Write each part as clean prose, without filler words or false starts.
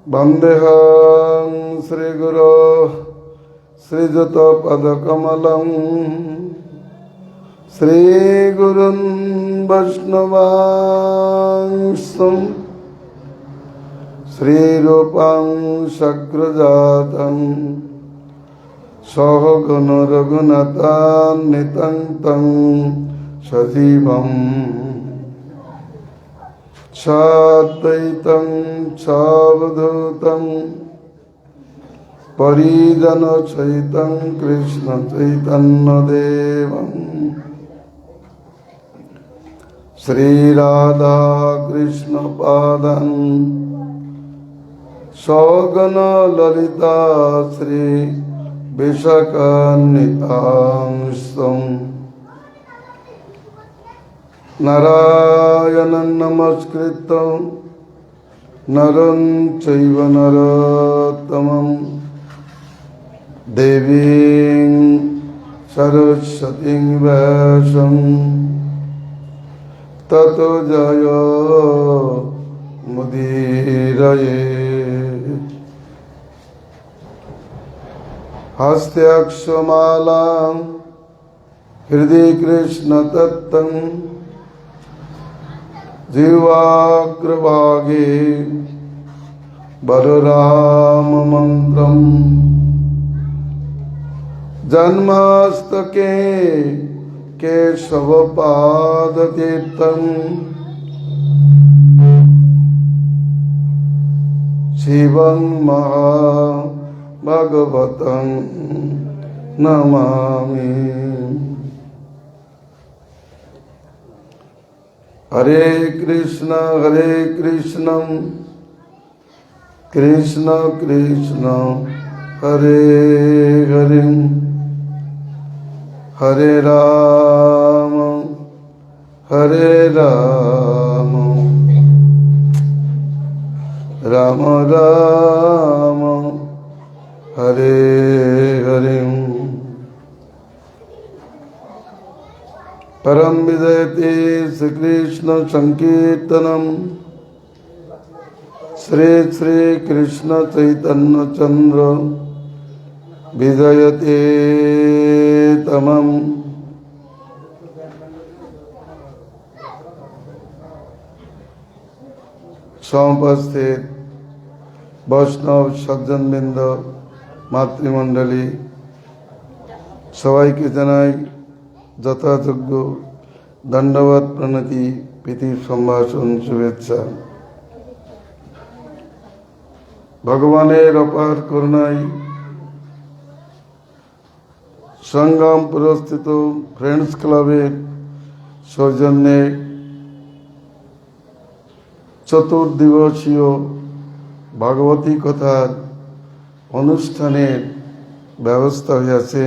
वन्देऽहं श्रीगुरो श्रीयुतपदकमलं श्रीगुरुन् वैष्णवांस्तं श्रीरूपं सग्रजातं सहगण रघुनाथान्वितं तं सजीवम् साद्वैतं सावधूतं परिजनसहितं कृष्णचैतन्यदेवं श्रीराधाकृष्णपादान् सगण ललिता श्रीविशाखान्वितांस्तं नारायणं नमस्कृत्य नरं चैव नरोत्तमं देवीं सरस्वतीं व्यासं ततो जयो मुदीरये। हस्त्याक्षमालां हृदि कृष्णतत्त्वं जीवाग्रभागे बलराममन्त्रं जन्मास्तके केशवपादतीर्थं शिवं महाभागवतं नमामि। हरे कृष्ण कृष्ण कृष्ण हरे हरे, हरे राम राम राम हरे हरे। परम विजयते श्री कृष्ण संकीर्तनम श्री श्री कृष्ण चैतन्य चंद्र विजयते तमम। समुपस्थित वैष्णव सज्जनबृंद मातृमंडली सबाइके जानाई যথাযোগ্য দণ্ডবত প্রণতি প্রীতি সম্ভাষণ শুভেচ্ছা। ভগবানের অপার করুণায় সংগ্রাম পুরস্থিত ফ্রেন্ডস ক্লাবের সৌজন্যে চতুর্দিবসীয় ভাগবতী কথার অনুষ্ঠানের ব্যবস্থা হয়েছে।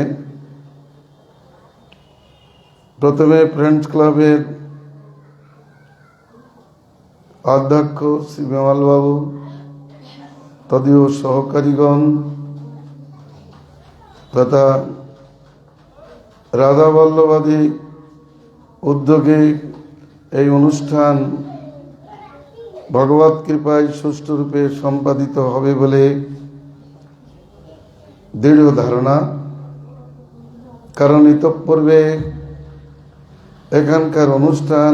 প্রথমে ফ্রেন্ডস ক্লাবের অধ্যক্ষ শ্রী বিমল বাবু তদীয় সহকারীগণ তথা রাধা বল্লভাদি উদ্যোগে এই অনুষ্ঠান ভগবত কৃপায় সুষ্ঠুরূপে সম্পাদিত হবে বলে দৃঢ় ধারণা। কারণ ইতঃপূর্বে এখানকার অনুষ্ঠান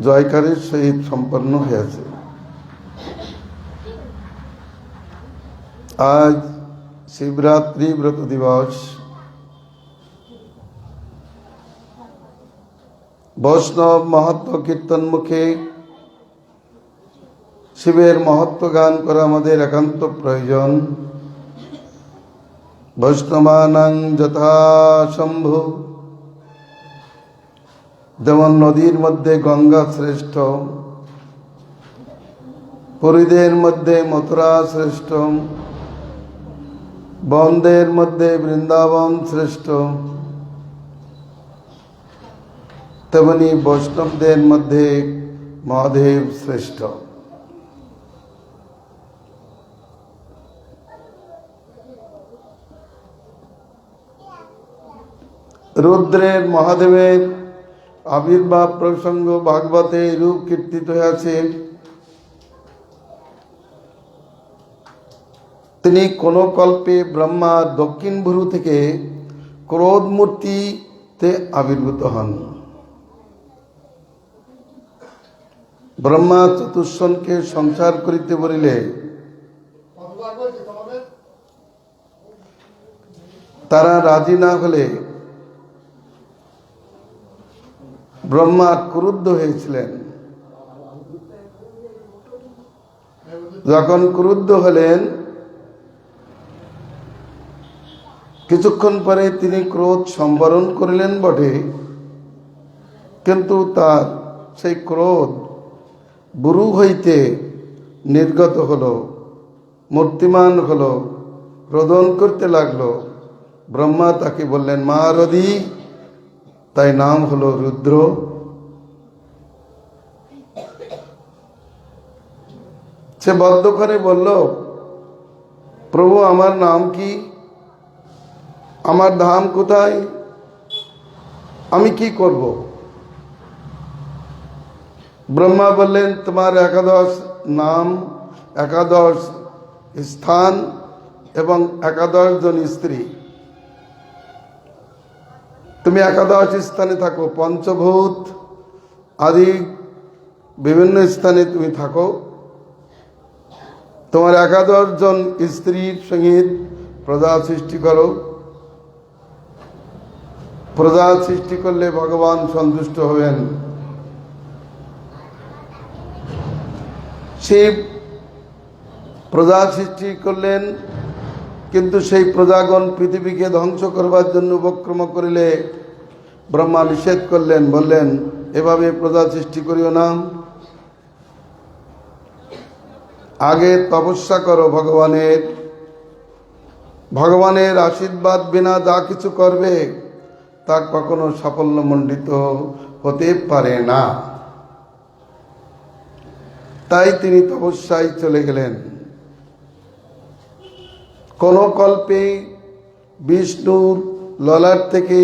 জয়কারের সহিত সম্পন্ন হয়েছে। আজ শিবরাত্রি ব্রত দিবস। বৈষ্ণব মাহাত্ম্য কীর্তন মুখে শিবের মহত্ব গান করা আমাদের একান্ত প্রয়োজন। বৈষ্ণবানাং যথা শম্ভু, যেমন নদীর মধ্যে গঙ্গা শ্রেষ্ঠ, পুরীদের মধ্যে মথুরা শ্রেষ্ঠ, বনদের মধ্যে বৃন্দাবন শ্রেষ্ঠ, তেমনি বৈষ্ণবদের মধ্যে মহাদেব শ্রেষ্ঠ। রুদ্রের মহাদেবের আবির্ভাব প্রসঙ্গ ভাগবতে রূপ কীর্তিত হয়েছে। তিনি কোনো কল্পে ব্রহ্মার দক্ষিণ ভুরু থেকে ক্রোধ মূর্তিতে আবির্ভূত হন। ব্রহ্মা চতুষ্ষণকে সংসার করিতে বলিলে তারা রাজি না হলে ব্রহ্মা ক্রুদ্ধ হয়েছিলেন। যখন ক্রুদ্ধ হলেন, কিছুক্ষণ পরে তিনি ক্রোধ সম্বরণ করিলেন বটে, কিন্তু তার সেই ক্রোধ বুরু হইতে নির্গত হলো, মূর্তিমান হলো, রোদন করতে লাগলো। ব্রহ্মা তাকে বললেন মহারথী, তাই নাম হলো রুদ্র। সে বদ্ধ করে বলল, প্রভু আমার নাম কি, আমার ধাম কোথায়, আমি কি করব? ব্রহ্মা বললেন তোমার 11 নাম, 11 স্থান এবং 11 জন স্ত্রী। তুমি 11 স্থানে থাকো, পঞ্চভূত আদি বিভিন্ন স্থানে তুমি থাকো। তোমার 11 জন স্ত্রীর সহিত প্রজা সৃষ্টি করো। প্রজা সৃষ্টি করলে ভগবান সন্তুষ্ট হবেন। শিব প্রজা সৃষ্টি করলেন, কিন্তু সেই প্রজাগণ পৃথিবীকে ধ্বংস করবার জন্য উপক্রম করিলে ব্রহ্মা নিষেধ করলেন, বললেন এভাবে প্রজা সৃষ্টি করিও না, আগে তপস্যা করো ভগবানের আশীর্বাদ বিনা যা কিছু করবে তা কখনো সাফল্যমণ্ডিত হতে পারে না। তাই তিনি তপস্যায় চলে গেলেন। কোন কল্পে বিষ্ণুর ললাট থেকে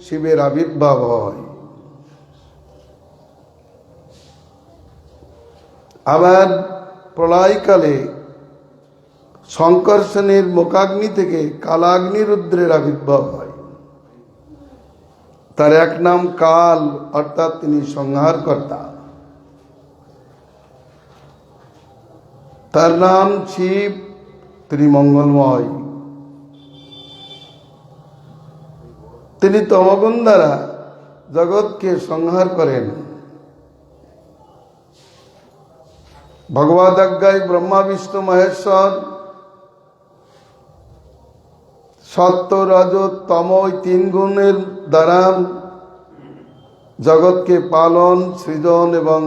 শিবের আবির্ভাব হয়। আবার প্রলয়কালে সংকর্ষণের মুখাগ্নি থেকে কালাগ্নি রুদ্রের আবির্ভাব হয়। তার এক নাম কাল, অর্থাৎ তিনি সংহারকর্তা। তার নাম শিব, তিনি মঙ্গলময়। তিনি তমগুণ দ্বারা জগৎকে সংহার করেন। ভগবদ্গীতায় ব্রহ্মা বিষ্ণু মহেশ্বর সত্য রজ তম ওই 3 গুণের দ্বারা জগৎকে পালন, সৃজন এবং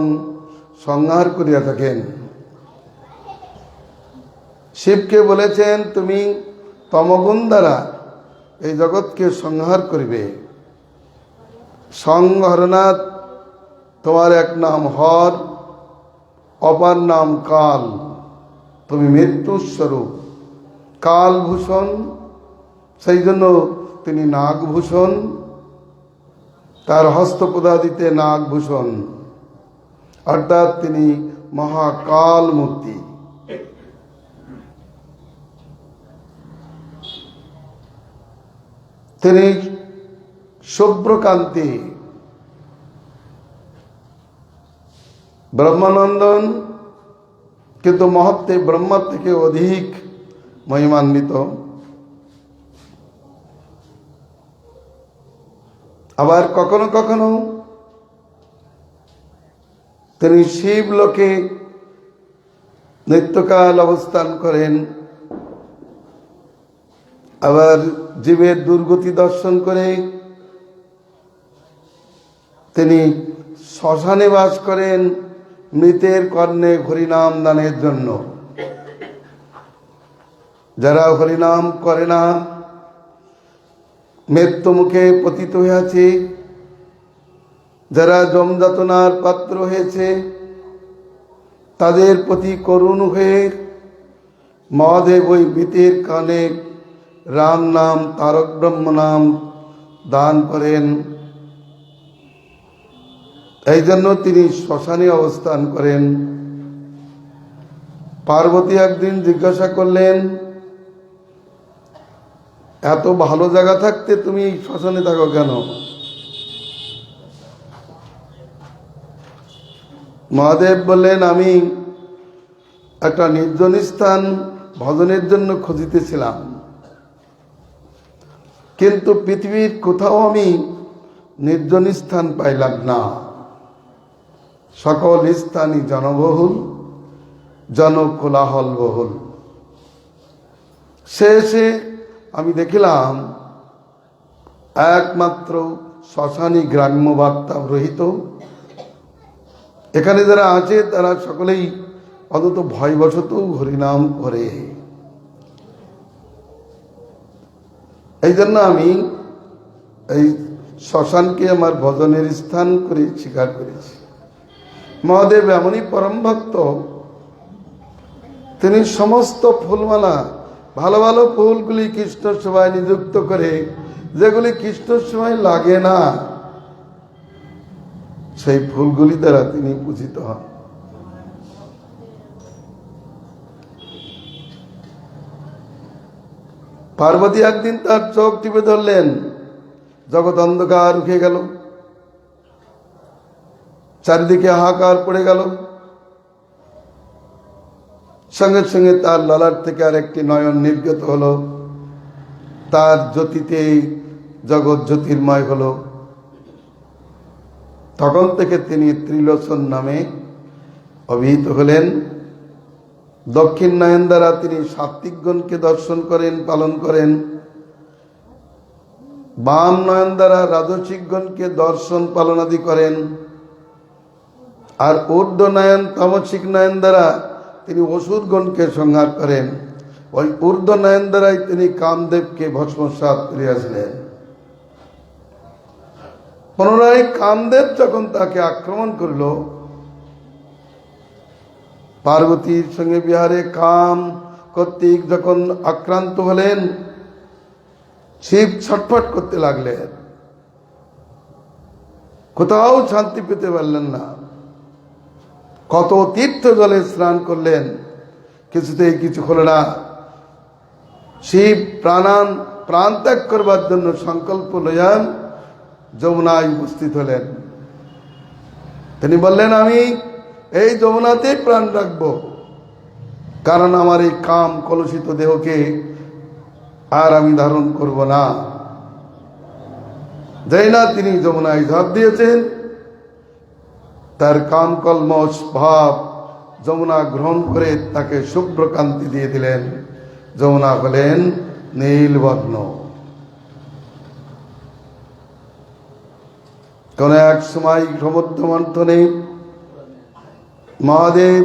সংহার করিয়া থাকেন। শিবকে বলেছেন তুমি তমগুণ দ্বারা এই জগৎকে সংহার করিবে। সংহরণাৎ তোমার এক নাম হর, অপর নাম কাল, তুমি মৃত্যুর স্বরূপ। কালভূষণ, সেই জন্য তিনি নাগভূষণ, তার হস্তপদাদিতে নাগভূষণ, অর্থাৎ তিনি মহাকাল মূর্তি। তিনি শুভ্রকান্তি, ব্রহ্মানন্দন, কিন্তু মহত্বে ব্রহ্মার থেকে অধিক মহিমান্বিত। আবার কখনো কখনো তিনি শিবলোকে নিত্যকাল অবস্থান করেন। আবার জীবের দুর্গতি দর্শন করে তিনি শ্মশানে বাস করেন মৃতের কর্ণে হরিনাম দানের জন্য। যারা হরিনাম করে না, মৃত্যু মুখে পতিত হয়েছে, যারা যমযাতনার পাত্র হয়েছে, তাদের প্রতি করুণ হয়ে মহাদেব ওই মৃতের কানে রাম নাম, তারক ব্রহ্ম নাম দান করেন। এই জন্য তিনি শ্মশানে অবস্থান করেন। পার্বতী একদিন জিজ্ঞাসা করলেন, এত ভালো জায়গা থাকতে তুমি শ্মশানে থাকো কেন? মহাদেব বললেন, আমি একটা নির্জন স্থান ভজনের জন্য খুঁজিতেছিলাম, কিন্তু পৃথিবীর কোথাও আমি নির্জন স্থান পাইলাম না। সকল স্থানই জনবহুল, জনকোলাহল বহুল। শেষে আমি দেখিলাম একমাত্র শ্মশানী গ্রাম্য বার্তা রহিত। এখানে যারা আছে তারা সকলেই অন্তত ভয়বশত হরিনাম করে। এই জন্য আমি এই শ্মশানকে আমার ভজনের স্থান করে স্বীকার করেছি। মহাদেব এমনই পরম ভক্ত, তিনি সমস্ত ফুলমালা, ভালো ভালো ফুলগুলি কৃষ্ণ সেবায় নিযুক্ত করে, যেগুলি কৃষ্ণ সেবায় লাগে না সেই ফুলগুলি দ্বারা তিনি পূজিত হন। পার্বতী একদিন তার চোখ টিপে ধরলেন, জগৎ অন্ধকার উঠে গেল, চারিদিকে হাহাকার পড়ে গেল। সঙ্গে সঙ্গে তার ললাট থেকে আরেকটি নয়ন নির্গত হলো, তার জ্যোতিতে জগৎ জ্যোতির্ময় হলো। তখন থেকে তিনি ত্রিলোচন নামে অভিহিত হলেন। দক্ষিণ নয়ন দ্বারা তিনি সাত্ত্বিকগণকে দর্শন করেন, পালন করেন। বাম নয়ন দ্বারা রাজসিকগণকে দর্শন পালনাদি করেন। আর ঊর্ধ্ব নয়ন, তামসিক নয়ন দ্বারা তিনি অসুরগণকে সংহার করেন। ওই ঊর্ধ্ব নয়ন দ্বারাই তিনি কামদেবকে ভস্মসাৎ করিয়াছিলেন। পুনরায় কামদেব যখন তাকে আক্রমণ করল, পার্বতীর সঙ্গে বিহারে কাম কর্তৃক যখন আক্রান্ত হলেন, শিব ছটফট করতে লাগলেন, কোথাও শান্তি পেতে পারলেন না। কত তীর্থ জলে স্নান করলেন, কিছুতেই কিছু হলো না। শিব প্রাণ ত্যাগ করবার জন্য সংকল্প লইয়া যমুনায় উপস্থিত হলেন। তিনি বললেন, আমি এই যমুনাতেই প্রাণ রাখব, কারণ আমার এই কাম কলুষিত দেহকে আর আমি ধারণ করব না। যাই না তিনি যমুনায় ঝাঁপ দিয়েছেন, তার কাম কলমশ ভাব যমুনা গ্রহণ করে তাকে শুভ্র কান্তি দিয়ে দিলেন। যমুনা হলেন নীলবর্ণ। কোন এক সময় সমুদ্র মন্থনে মহাদেব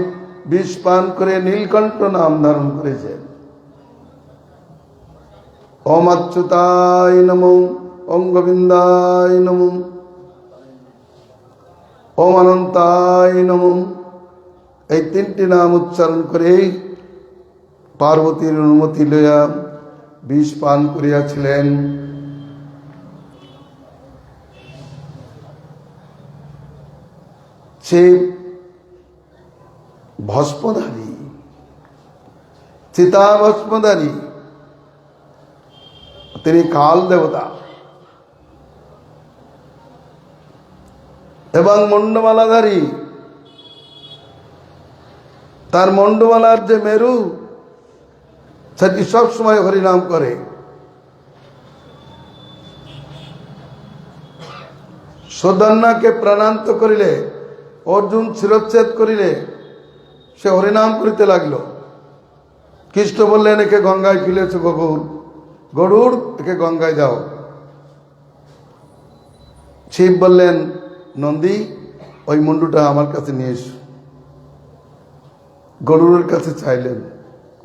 বিষ পান করে নীলকণ্ঠ নাম ধারণ করেছেন। ওম অচ্যুতায় নমঃ, ওম গোবিন্দায় নমঃ, ওম অনন্তায় নমঃ। এই তিনটি নাম উচ্চারণ করে পার্বতীর অনুমতি লইয়া বিষ পান করিয়াছিলেন। সে ভস্মধারী, চিতা ভস্মধারী, তিনি কাল দেবতা এবং মণ্ডমালাধারী। তার মণ্ডমালার যে মেরু, সেটি সবসময় হরিনাম করে। সুদর্ণাকে প্রাণান্ত করিলে, অর্জুন শিরচ্ছেদ করিলে সে হরিনাম করিতে লাগলো। কৃষ্ণ বললেন, একে গঙ্গায় ফেলেছে গরুড়, একে গঙ্গায় যাও। শিব বললেন, নন্দী, ওই মুন্ডুটা আমার কাছে নিয়ে এসো। গরুড়ের কাছে চাইলেন,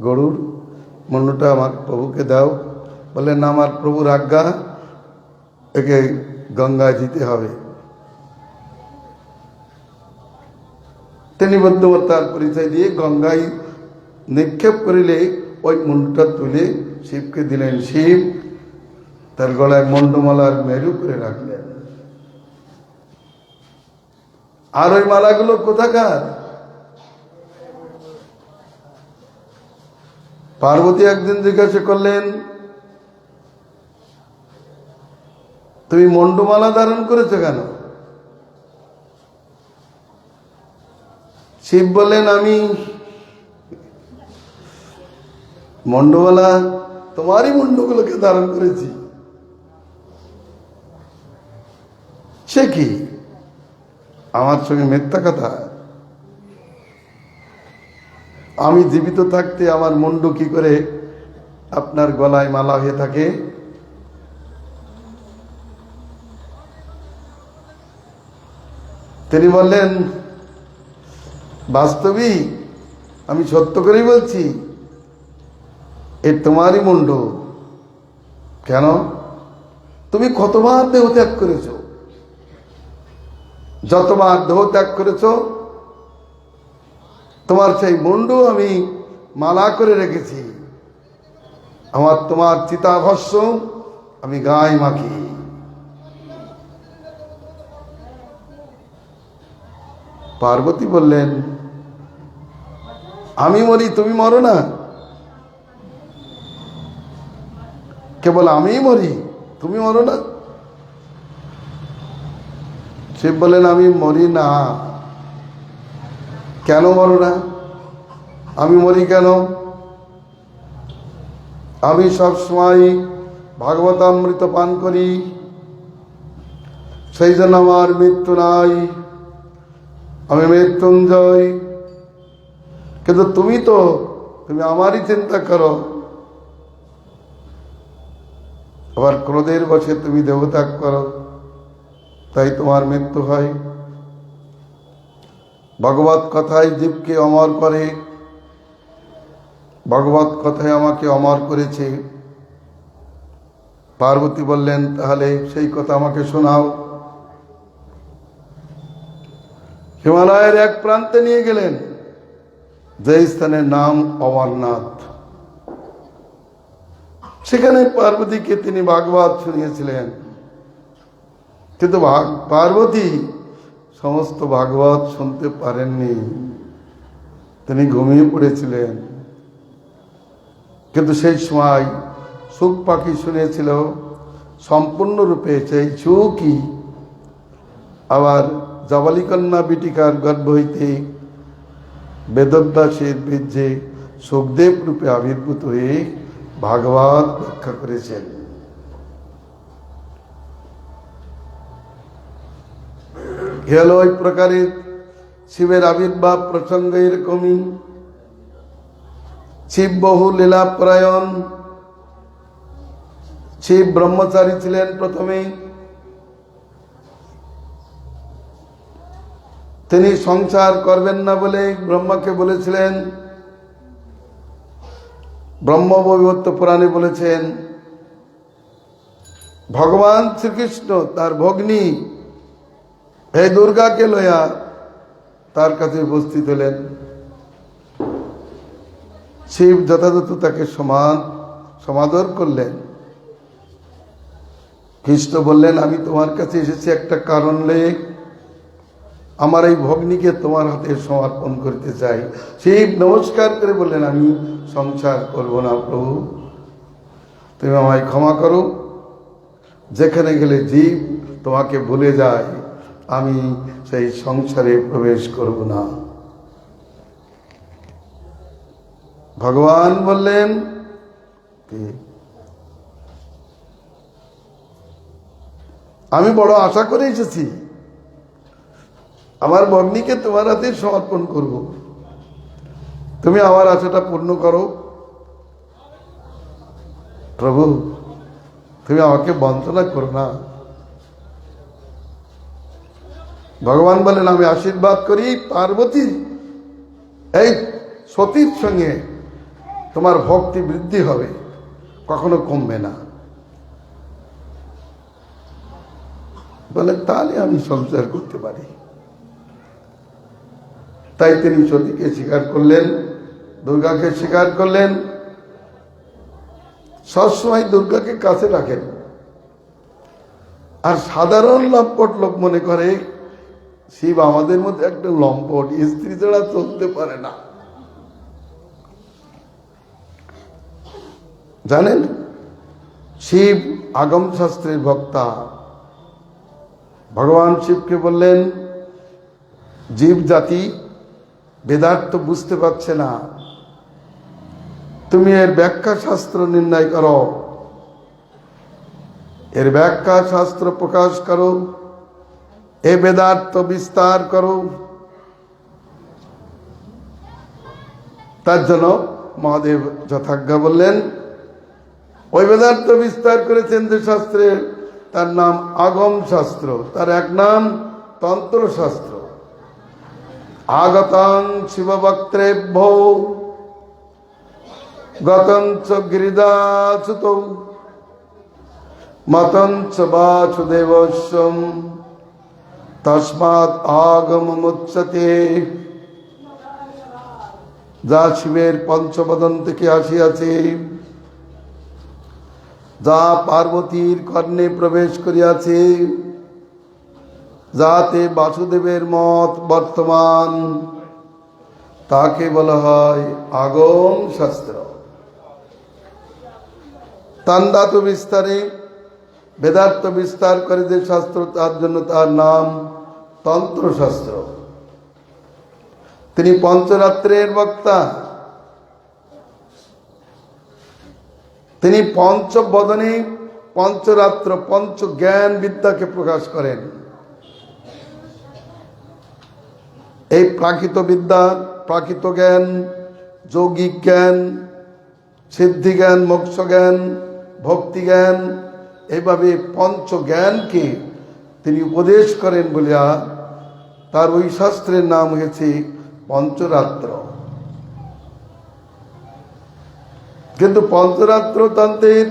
গরুড়, মুন্ডুটা আমার প্রভুকে দাও। বললেন, না, আমার প্রভুর আজ্ঞা, একে গঙ্গায় দিতে হবে। তিনি বুদ্ধিমত্তার পরিচয় দিয়ে গঙ্গায় নিক্ষেপ করিলে ওই মুন্ডুটা তুলে শিবকে দিলেন। শিব তার গলায় মণ্ডমালার মেরু করে রাখলেন। আর ওই মালাগুলো কোথাকার? পার্বতী একদিন জিজ্ঞাসা করলেন, তুমি মণ্ডমালা ধারণ করেছো কেন? শিব বললেন, আমি মণ্ডমালা তোমারই মুন্ডগুলোকে ধারণ করেছি। সে কি আমার সঙ্গে মিথ্যা কথা? আমি জীবিত থাকতে আমার মুন্ডু কি করে আপনার গলায় মালা হয়ে থাকে? তিনি বললেন, বাস্তবিক আমি সত্য করেই বলছি, এ তোমারই মুন্ড। কেন? তুমি কতবার দেহ ত্যাগ করেছো? যতবার দেহ ত্যাগ করেছো তোমার সেই মুন্ডু আমি মালা করে রেখেছি। আমার তোমার চিতাভস্ম আমি গায়ে মাখি। পার্বতী বললেন, আমি মরি, তুমি মরো না? কেবল আমিই মরি, তুমি মরো না? শিব বললেন, আমি মরি না। কেন মরো না? আমি মরি কেন? আমি সবসময় ভাগবতামৃত পান করি, সেই জন্য আমার মৃত্যু নাই। আমি মৃত্যুঞ্জয়। কিন্তু তুমি আমারই চিন্তা করো। আবার ক্রোধের বশে তুমি দেহত্যাগ করো, তাই তোমার মৃত্যু হয়। ভগবত কথায় জীবকে অমর করে, ভগবত কথায় আমাকে অমর করেছে। পার্বতী বললেন, তাহলে সেই কথা আমাকে শোনাও। হিমালয়ের এক প্রান্তে নিয়ে গেলেন, যে স্থানের নাম অমরনাথ। সেখানে পার্বতীকে তিনি ভাগবত শুনিয়েছিলেন, কিন্তু পার্বতী সমস্ত ভাগবত শুনতে পারেননি, তিনি ঘুমিয়ে পড়েছিলেন। কিন্তু সেই সময় সুখ পাখি শুনেছিল সম্পূর্ণরূপে সেই সুখই আবার জবালিকন্যা বিটিকার গর্ভ হইতে বেদব্যাসের বীর্যে সুখদেব রূপে আবির্ভূত হয়ে ভাগবত ব্যাখ্যা করেছেন। হলো ওই প্রকারের শিবের আবির্ভাব প্রসঙ্গ এরকমই। শিব বহু লীলাপরায়ণ। শিব ব্রহ্মচারী ছিলেন প্রথমেই। তিনি সংসার করবেন না বলে ব্রহ্মাকে বলেছিলেন। ব্রহ্মবৈবর্ত পুরাণে বলেছেন, ভগবান শ্রীকৃষ্ণ তার ভগ্নী এই দুর্গাকে লইয়া তার কাছে উপস্থিত হলেন। শিব যথাযথ তাকে সমাদর করলেন। কৃষ্ণ বললেন, আমি তোমার কাছে এসেছি একটা কারণ লয়ে, আমার এই ভগ্নীকে তোমার হাতে সমর্পণ করতে চাই। শিব নমস্কার করে বললেন, আমি সংসার করব না প্রভু, তুমি আমায় ক্ষমা করো। যেখানে গেলে জীব তোমাকে ভুলে যায়, আমি সেই সংসারে প্রবেশ করব না। ভগবান বললেন, আমি বড় আশা করে এসেছি, আমার ভগ্নীকে তোমার হাতে সমর্পণ করব, তুমি আমার আশাটা পূর্ণ করো। প্রভু, তুমি আমাকে বঞ্চনা করো না। ভগবান বলেন, আমি আশীর্বাদ করি, পার্বতী এই সতীর সঙ্গে তোমার ভক্তি বৃদ্ধি হবে, কখনো কমবে না। বলে, তাহলে আমি সংসার করতে পারি। তাই তিনি সতীকে স্বীকার করলেন, দুর্গাকে স্বীকার করলেন। সবসময় দুর্গাকে কাছে রাখেন। আর সাধারণ লম্পট লোক মনে করে শিব আমাদের মধ্যে একটা লম্পট, স্ত্রী ছাড়া চলতে পারে না। জানেন, শিব আগম শাস্ত্রের বক্তা, ভগবান শিবকে বললেন, জীব জাতি বেদার্থ বুঝতে পারছে না, তুমি এর ব্যাখ্যা শাস্ত্র নির্ণয় করো, এর ব্যাখ্যা শাস্ত্র প্রকাশ করো, এ বেদার্থ বিস্তার করো। তার জন্য মহাদেব যথাজ্ঞা বললেন, ওই বেদার্থ বিস্তার করেছেন যে শাস্ত্রে, তার নাম আগম শাস্ত্র, তার এক নাম তন্ত্র শাস্ত্র। আগতং শিববক্ত্রেভ্য গতং চ গিরিদাচ্যুত মতং চ বাসুদেবস্যম তস্মাৎ আগমমুচ্যতে। যা শিবের পঞ্চবদন থেকে আসিয়াছে, যা পার্বতীর কর্ণে প্রবেশ করিয়াছে, যাতে বাসুদেবের মত বর্তমান, তাকে বলা হয় আগম শাস্ত্র। তান্দাত বিস্তারে বেদার্থ বিস্তার করে যে শাস্ত্র, তার জন্য তার নাম তন্ত্র শাস্ত্র। তিনি পঞ্চরাত্রের বক্তা, তিনি পঞ্চবদনে পঞ্চরাত্র পঞ্চ জ্ঞান বিদ্যাকে প্রকাশ করেন। এই প্রাকৃত বিদ্যা, প্রাকৃত জ্ঞান, যৌগিক জ্ঞান, সিদ্ধি জ্ঞান, মোক্ষ জ্ঞান, ভক্তি জ্ঞান, এইভাবে পঞ্চ জ্ঞানকে তিনি উপদেশ করেন বলিয়া তার ওই শাস্ত্রের নাম হয়েছে পঞ্চরাত্র। কিন্তু পঞ্চরাত্র তন্ত্রের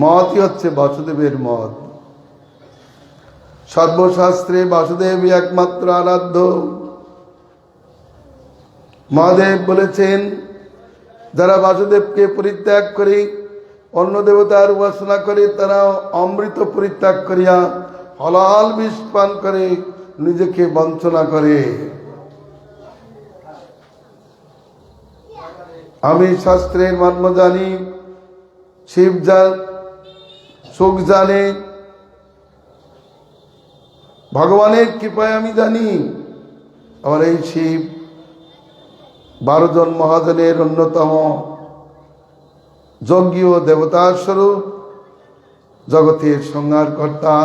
মতই হচ্ছে বাসুদেবের মত। সর্বশাস্ত্রে বাসুদেবই একমাত্র আরাধ্য। মহাদেব বলেছেন, যারা বাসুদেবকে পরিত্যাগ করে অন্য দেবতার উপাসনা করে, তারা অমৃত পরিত্যাগ করিয়া হলাল বিষ পান করে নিজেকে বঞ্চনা করে। আমি শাস্ত্রের মর্ম জানি, শিব সুখ জানে, ভগবানের কৃপায় আমি জানি। আমার এই শিব 12 জন মহাজনের অন্যতম যজ্ঞীয় দেবতার স্বরূপ, জগতের সংহারকর্তা।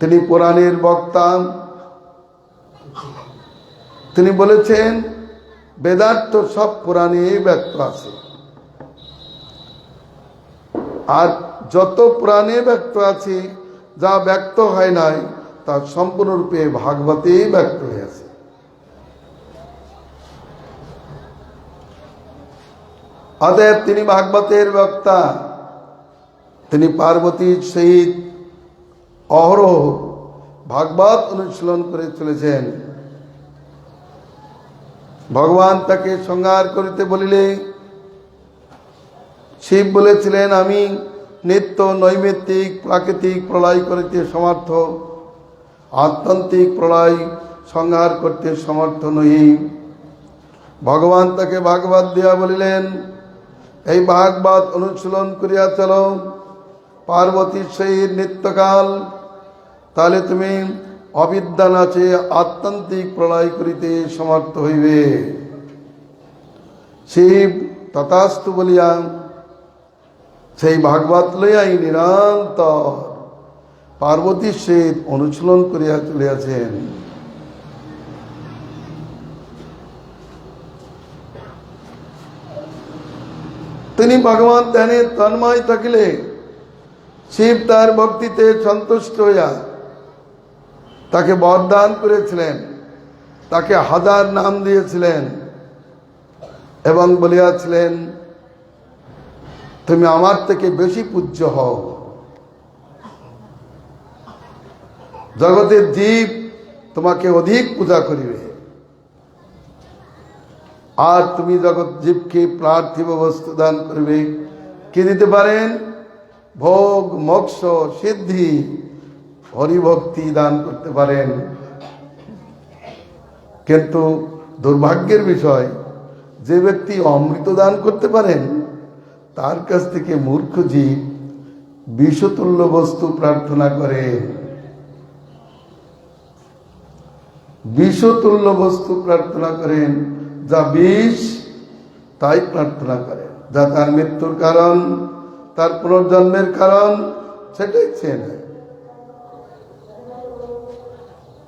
তিনি পুরাণের বক্তা। তিনি বলেছেন, বেদার্থ সব পুরাণে ব্যক্ত আছে, আর যত পুরাণে ব্যক্ত আছে, যা ব্যক্ত হয় নাই তা সম্পূর্ণরূপে ভাগবতে ব্যক্ত হয়েছে। অতএব তিনি ভাগবতের বক্তা। তিনি পার্বতীর সহিত অহরহ ভাগবত অনুশীলন করে চলেছেন। ভগবান তাকে সংহার করিতে বলিলে শিব বলেছিলেন, আমি নিত্য নৈমিত্তিক প্রাকৃতিক প্রলয় করিতে সমর্থ, আত্যন্তিক প্রলয় সংহার করতে সমর্থ নহি। ভগবান তাকে ভাগবত দিয়া বলিলেন, এই ভাগবত অনুশীলন করিয়া চলো পার্বতীর সহিত নিত্যকাল, তাহলে তুমি অবিদ্যা নাচে আত্যন্তিক প্রলয় করিতে সমর্থ হইবে। শিব তথাস্তু বলিয়া সেই ভাগবত লইয়াই নিরন্তর পার্বতীর সহিত অনুশীলন করিয়া চলিয়াছেন। তিনি ভগবান ধ্যানে তন্ময় থাকিলে শিব তার ভক্তিতে সন্তুষ্ট হইয়া তাকে বরদান করেছিলেন, তাকে 1000 নাম দিয়েছিলেন এবং বলিয়াছিলেন, তুমি আমার থেকে বেশি পূজ্য হও। জগতের জীব তোমাকে অধিক পূজা করিবে, আর তুমি জগৎ জীবকে পার্থিব বস্তু দান করবে। কি দিতে পারেন? ভোগ, মোক্ষ, সিদ্ধি, হরিভক্তি দান করতে পারেন। কিন্তু দুর্ভাগ্যের বিষয়, যে ব্যক্তি অমৃত দান করতে পারেন, তার কাছ থেকে মূর্খ জীব বিষতুল্য বস্তু প্রার্থনা করেন, বিষতুল্য বস্তু প্রার্থনা করেন, যা বিষ তাই প্রার্থনা করেন, যা তার মৃত্যুর কারণ, তার পুনর্জন্মের কারণ, সেটাই চেয়ে নেয়।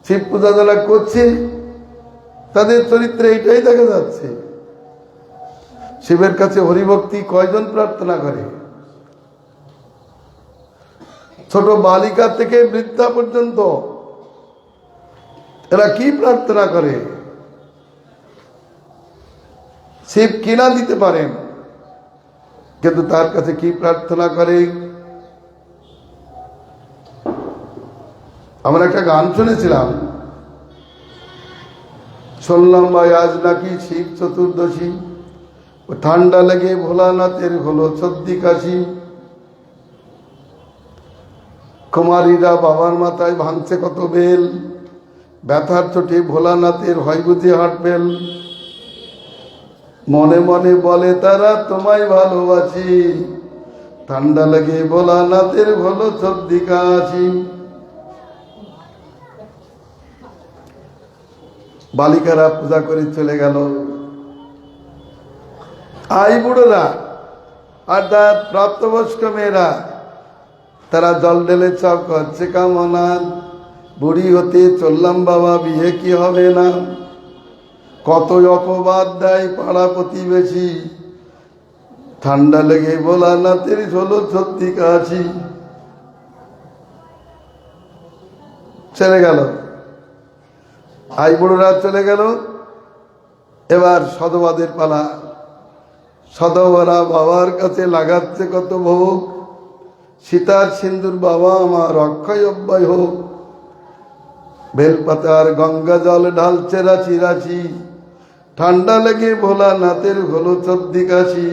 শিব পূজা যারা করছে তাদের চরিত্রে এটাই দেখা যাচ্ছে। শিবের কাছে হরিভক্তি কয়জন প্রার্থনা করে? ছোট বালিকা থেকে বৃদ্ধা পর্যন্ত এরা কি প্রার্থনা করে? শিব কিনা দিতে পারেন, কিন্তু তার কাছে কি প্রার্থনা করে? আমরা একটা গান শুনেছিলাম, শুনলাম ভাই আজ নাকি শিব চতুর্দশী, ঠান্ডা লেগে ভোলানাথের হলো সর্দি কাশি, কুমারীরা বাবার মাথায় ভাঙছে কত বেল, ব্যথার চোটে ভোলানাথের হয় বুঝি হাটবেল, মনে মনে বলে তারা তোমায় ভালোবাসি, ঠান্ডা লেগে ভোলানাথের হলো সর্দি কাশি। বালিকারা পূজা করে চলে গেল। আই বুড়োরা অর্থাৎ প্রাপ্তবয়স্ক মেয়েরা তারা জল ঢেলে চাপ করছে কামনা, বুড়ি হতে চললাম বাবা বিয়ে কি হবে না, কত অপবাদ দেয় পাড়া প্রতিবেশী, ঠান্ডা লেগে ভোলানাথের হলো সর্দি কাশি। চলে গেল, আই বুড়োরা চলে গেল। এবার সধবাদের পালা। সধবারা বাবার কাছে লাগাচ্ছে কত ভোগ, সীতার সিন্দুর বাবা আমার অক্ষয় অব্যয় হোক, বেলপাতার গঙ্গা জল ঢালছে রাশি রাশি, ঠান্ডা লেগে ভোলানাথের হলো সর্দি কাশি।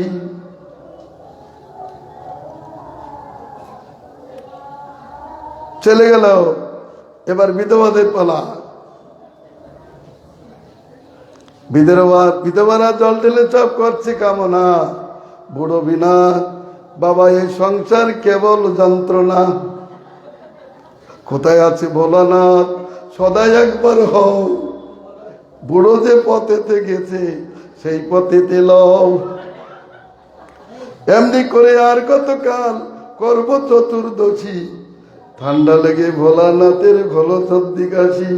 চলে গেল। এবার বিধবাদের পালা। বিধবারা জল ঢেলে চাপ করছে কামনা, বুড়ো বিনা বাবা এই সংসার কেবল যন্ত্রণা, কোথায় আছে ভোলানাথ সদাই একবার হও, বুড়ো যে পথেতে গেছে সেই পথেতে লও, এমনি করে আর কতকাল করব চতুর্দশী, ঠান্ডা লেগে ভোলানাথের হলো সর্দি কাশি।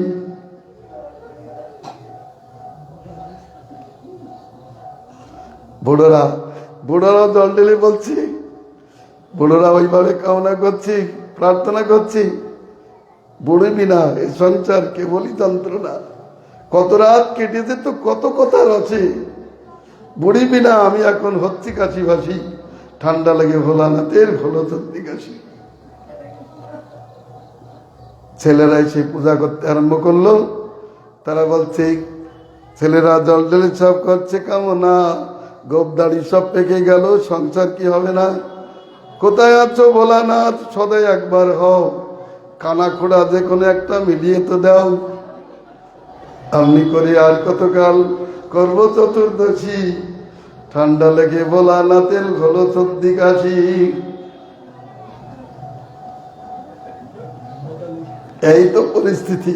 বুড়োরা জল ঢেলে বলছি, বুড়োরা ওইভাবে কামনা করছি, প্রার্থনা করছি, বুড়ি বিনা এই সংসার কেবলই যন্ত্রণা, কত রাত কেটেছে তো কত কথার আছে, বুড়ি বিনা আমি এখন হচ্ছি কাশি ভাসি, ঠান্ডা লেগে ভোলানাথের হলো সর্দি কাশি। ছেলেরাই সেই পূজা করতে আরম্ভ করলো। তারা বলছে, ছেলেরা জল ঢেলে সব করছে কামনা, গোপদাড়ি সব পেকে গেল, সংসার কি হবে না, কোথায় আছো ভোলানাথ সদাই একবার হও, কানা খোড়া যে কোনো একটা মিলিয়ে তো দাও, আমনি করে আর কতকাল করব চতুর্দশী, ঠান্ডা লেগে ভোলানাথের হলো সর্দি কাশি। এই তো পরিস্থিতি।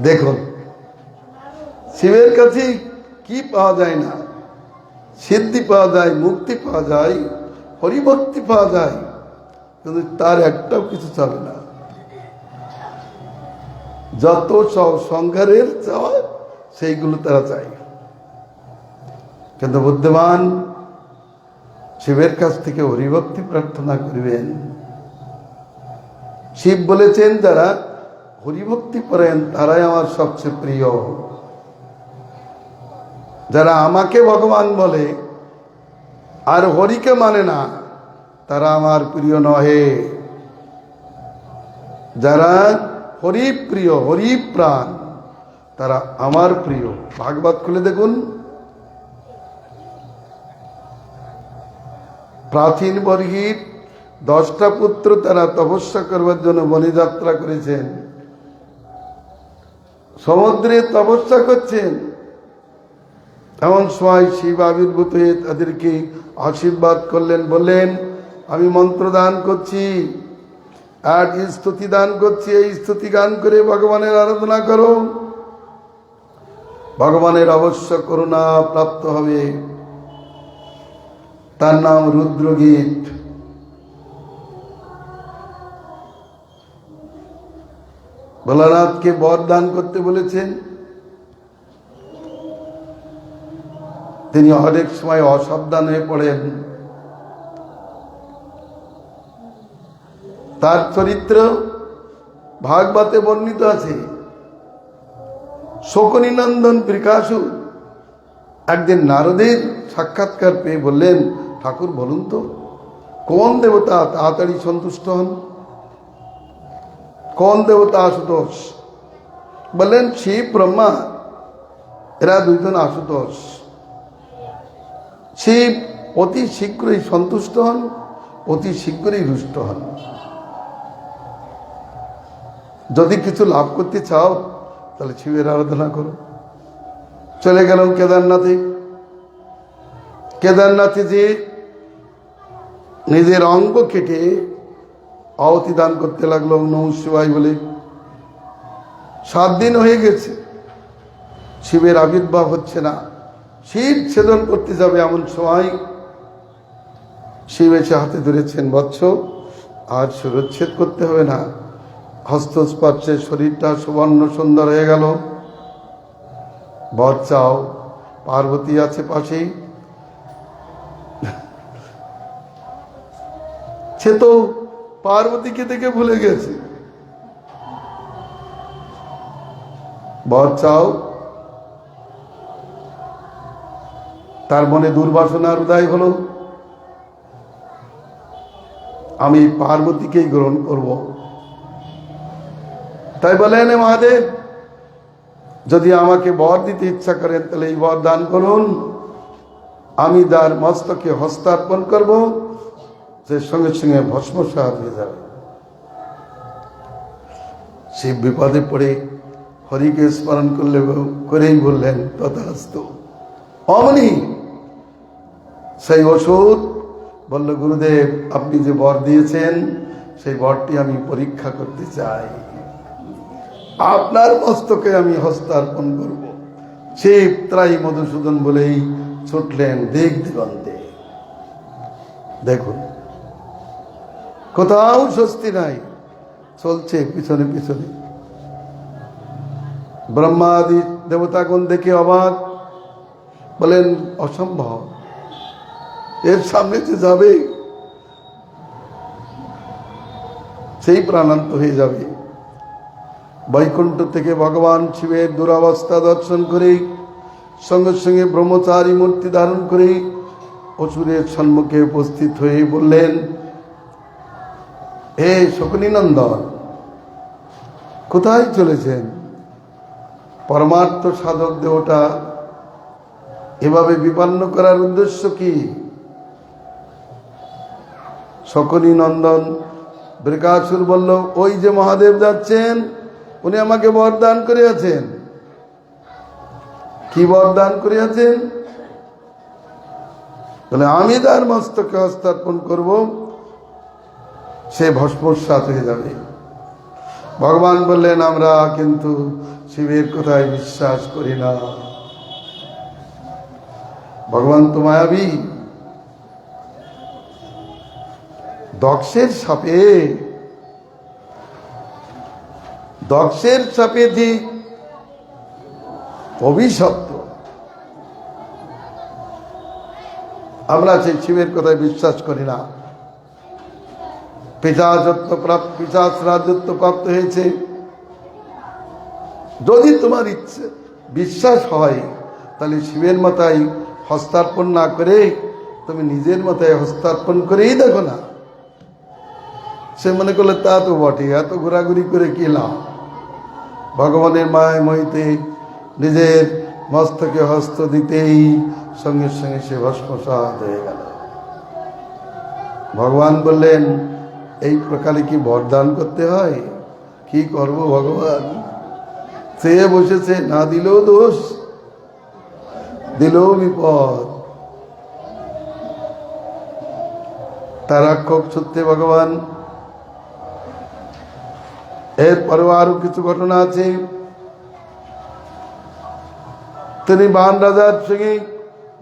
দেখুন, শিবের কাছে কি পাওয়া যায় না? সিদ্ধি পাওয়া যায়, মুক্তি পাওয়া যায়, হরিভক্তি পাওয়া যায়, কিন্তু তার একটাও কিছু চলে না। যত সব সংসারের চাওয়া সেইগুলো তারা চায়, কিন্তু বুদ্ধিমান শিবের কাছ থেকে হরিভক্তি প্রার্থনা করিবেন। শিব বলেছেন যারা হরিভক্তি করেন তারাই আমার সবচেয়ে প্রিয়। যারা আমাকে ভগবান বলে আর হরিকে মানে না তারা আমার প্রিয় নহে। যারা হরি প্রিয়, হরি প্রাণ, তারা আমার প্রিয়। ভাগবত খুলে দেখুন, প্রাচীন বর্গীর 10টা পুত্র তারা তপস্যা করবার জন্য বনে যাত্রা করেছেন, সমুদ্রে তপস্যা করছেন। এমন সময় শিব আবির্ভূত হয়ে তাদেরকে আশীর্বাদ করলেন, বললেন আমি মন্ত্র দান করছি আর স্তুতি দান করছি, এই স্তুতি গান করে ভগবানের আরাধনা করো, ভগবানের অবশ্য করুণা প্রাপ্ত হবে। তার নাম রুদ্রগীত। ভোলানাথকে বর দান করতে বলেছেন, তিনি অনেক সময় অসাবধান হয়ে পড়েন। তার চরিত্র ভাগবতে বর্ণিত আছে। শকুনিনন্দন বৃকাসুর একদিন নারদের সাক্ষাৎকার পেয়ে বললেন, ঠাকুর বলুন তো কোন দেবতা তাড়াতাড়ি সন্তুষ্ট হন, কোন দেবতা আশুতোষ? বললেন শিব ব্রহ্মা, এরা দুইজন আশুতোষ। শিব অতি শীঘ্রই সন্তুষ্ট হন, অতি শীঘ্রই রুষ্ট হন। যদি কিছু লাভ করতে চাও তাহলে শিবের আরাধনা করো। চলে গেল কেদারনাথে। কেদারনাথে যে নিজের অঙ্গ কেটে আহুতি দান করতে লাগলো নমঃ শিবায় বলে। 7 দিন হয়ে গেছে, শিবের আবির্ভাব হচ্ছে না। শিব ছেদন করতে যাবে এমন সময় শিব এসে হাতে ধরেছেন, বৎস আজ শিরচ্ছেদ করতে হবে না, হস্তস্পর্শে শরীরটা সুবর্ণ সুন্দর হয়ে গেল, বর চাও। পার্বতী আছে পাশেই। সে তো পার্বতীকে দেখে ভুলে গেছে। বর চাও। তার মনে দুর্বাসনার উদয় হলো, আমি পার্বতীকেই গ্রহণ করব। তাই বলেন মহাদেব, যদি আমাকে বর দিতে ইচ্ছা করেন তাহলে এই বর দান করুন, আমি তার মস্তকে হস্তার্পণ করব, সে সঙ্গে সঙ্গে ভস্মসাৎ হয়ে যাবে। শিব বিপদে পড়ে হরিকে স্মরণ করলে করেই বললেন তথাস্তু। অমনি সেই ওষুধ বলল, গুরুদেব আপনি যে বর দিয়েছেন সেই বরটি আমি পরীক্ষা করতে চাই, আপনার মস্তকে আমি হস্তার্পণ করব। শিব ত্রাই মধুসূদন বলেই ছুটলেন দিক দিগন্তে। দেখুন কোথাও স্বস্তি নাই, চলছে পিছনে পিছনে। ব্রহ্মাদি দেবতাগণ দেখে অবাক, বলেন অসম্ভব, এর সামনে যে যাবে সেই প্রাণান্ত হয়ে যাবে। বৈকুণ্ঠ থেকে ভগবান শিবের দুরবস্থা দর্শন করে সঙ্গে সঙ্গে ব্রহ্মচারী মূর্তি ধারণ করে অসুরের সম্মুখে উপস্থিত হয়ে বললেন, হে শকুনিনন্দন, কোথায় চলেছেন? পরমার্থ সাধক দেবতা এভাবে বিপন্ন করার উদ্দেশ্য কি? শকুনিনন্দন বৃকাসুর বলল, ওই যে মহাদেব যাচ্ছেন, উনি আমাকে বরদান করিয়াছেন। কি বরদান করিয়াছেন? বলে আমি তার মস্তকে হস্তার্পণ করব, সে ভস্মসাৎ হয়ে যাবে। ভগবান বললেন, আমরা কিন্তু শিবের কথায় বিশ্বাস করি না, ভগবান তো মায়াবী। দক্ষের সাপে যে অভিশপ্ত, আমরা সেই শিবের কথায় বিশ্বাস করি না। পিশাচ রাজত্ব প্রাপ্ত হয়েছে। যদি তোমার ইচ্ছে বিশ্বাস হয় তাহলে শিবের মাথায় হস্তার্পণ না করে তুমি নিজের মাথায় হস্তার্পণ করেই দেখো না। সে মনে করলে তা তো বটে, এত ঘোরাঘুরি করে কি লাভ? ভগবানের মায় মহিতে নিজের মস্তকে হস্ত দিতেই সঙ্গে সঙ্গে সে ভস্মসাৎ হয়ে গেল। ভগবান বললেন, এই প্রকারে কি বরদান করতে হয়? কি করব ভগবান? সে বসেছে, না দিলেও দোষ, দিলেও বিপদ। তার রাক্ষক সত্যি ভগবান। এরপরেও আরো কিছু ঘটনা আছে। তিনি বান রাজার সঙ্গে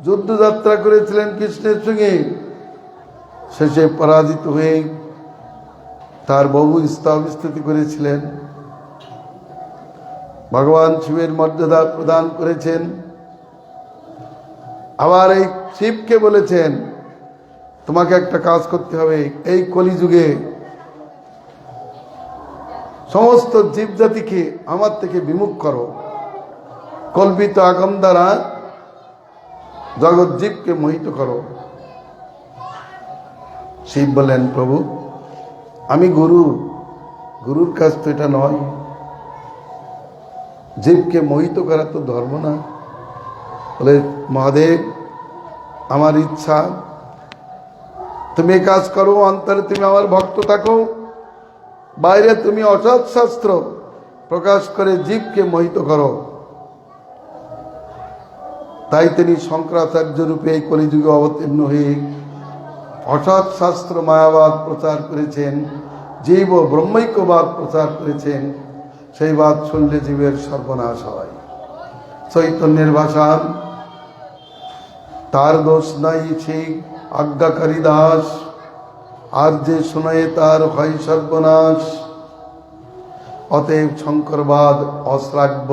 যুদ্ধযাত্রা করেছিলেন কৃষ্ণের সঙ্গে, শেষে পরাজিত হয়ে তার বহু স্তবস্তুতি করেছিলেন। ভগবান শিবের মর্যাদা প্রদান করেছেন। আবার এই শিবকে বলেছেন, তোমাকে একটা কাজ করতে হবে, এই কলিযুগে সমস্ত জীব জাতিকে আমার থেকে বিমুখ করো, কল্পিত আগম দ্বারা জগৎ জীবকে মোহিত করো। শিব বলেন, প্রভু আমি গুরুর কাজ তো এটা নয়, জীবকে মোহিত করা তো ধর্ম না। বলে, মহাদেব আমার ইচ্ছা, তুমি কাজ করো, অন্তরে তুমি আমার ভক্ত থাকো, বাইরে তুমি অসৎ শাস্ত্র প্রকাশ করে জীবকে মোহিত করো। তাই তিনি শঙ্করাচার্য রূপে এই কলিযুগে অবতীর্ণ হয়ে অসৎ শাস্ত্র মায়াবাদ প্রচার করেছেন, জীব ও ব্রহ্মৈক্যবাদ প্রচার করেছেন। সেই বাদ শুনলে জীবের সর্বনাশ হয়। চৈতন্যের ভাষা, তার দোষ নাই ঠিক আজ্ঞাকারী দাস, আর যে শোনায় তার হয় সর্বনাশ। অতএব শঙ্করবাদ অশ্রাব্য।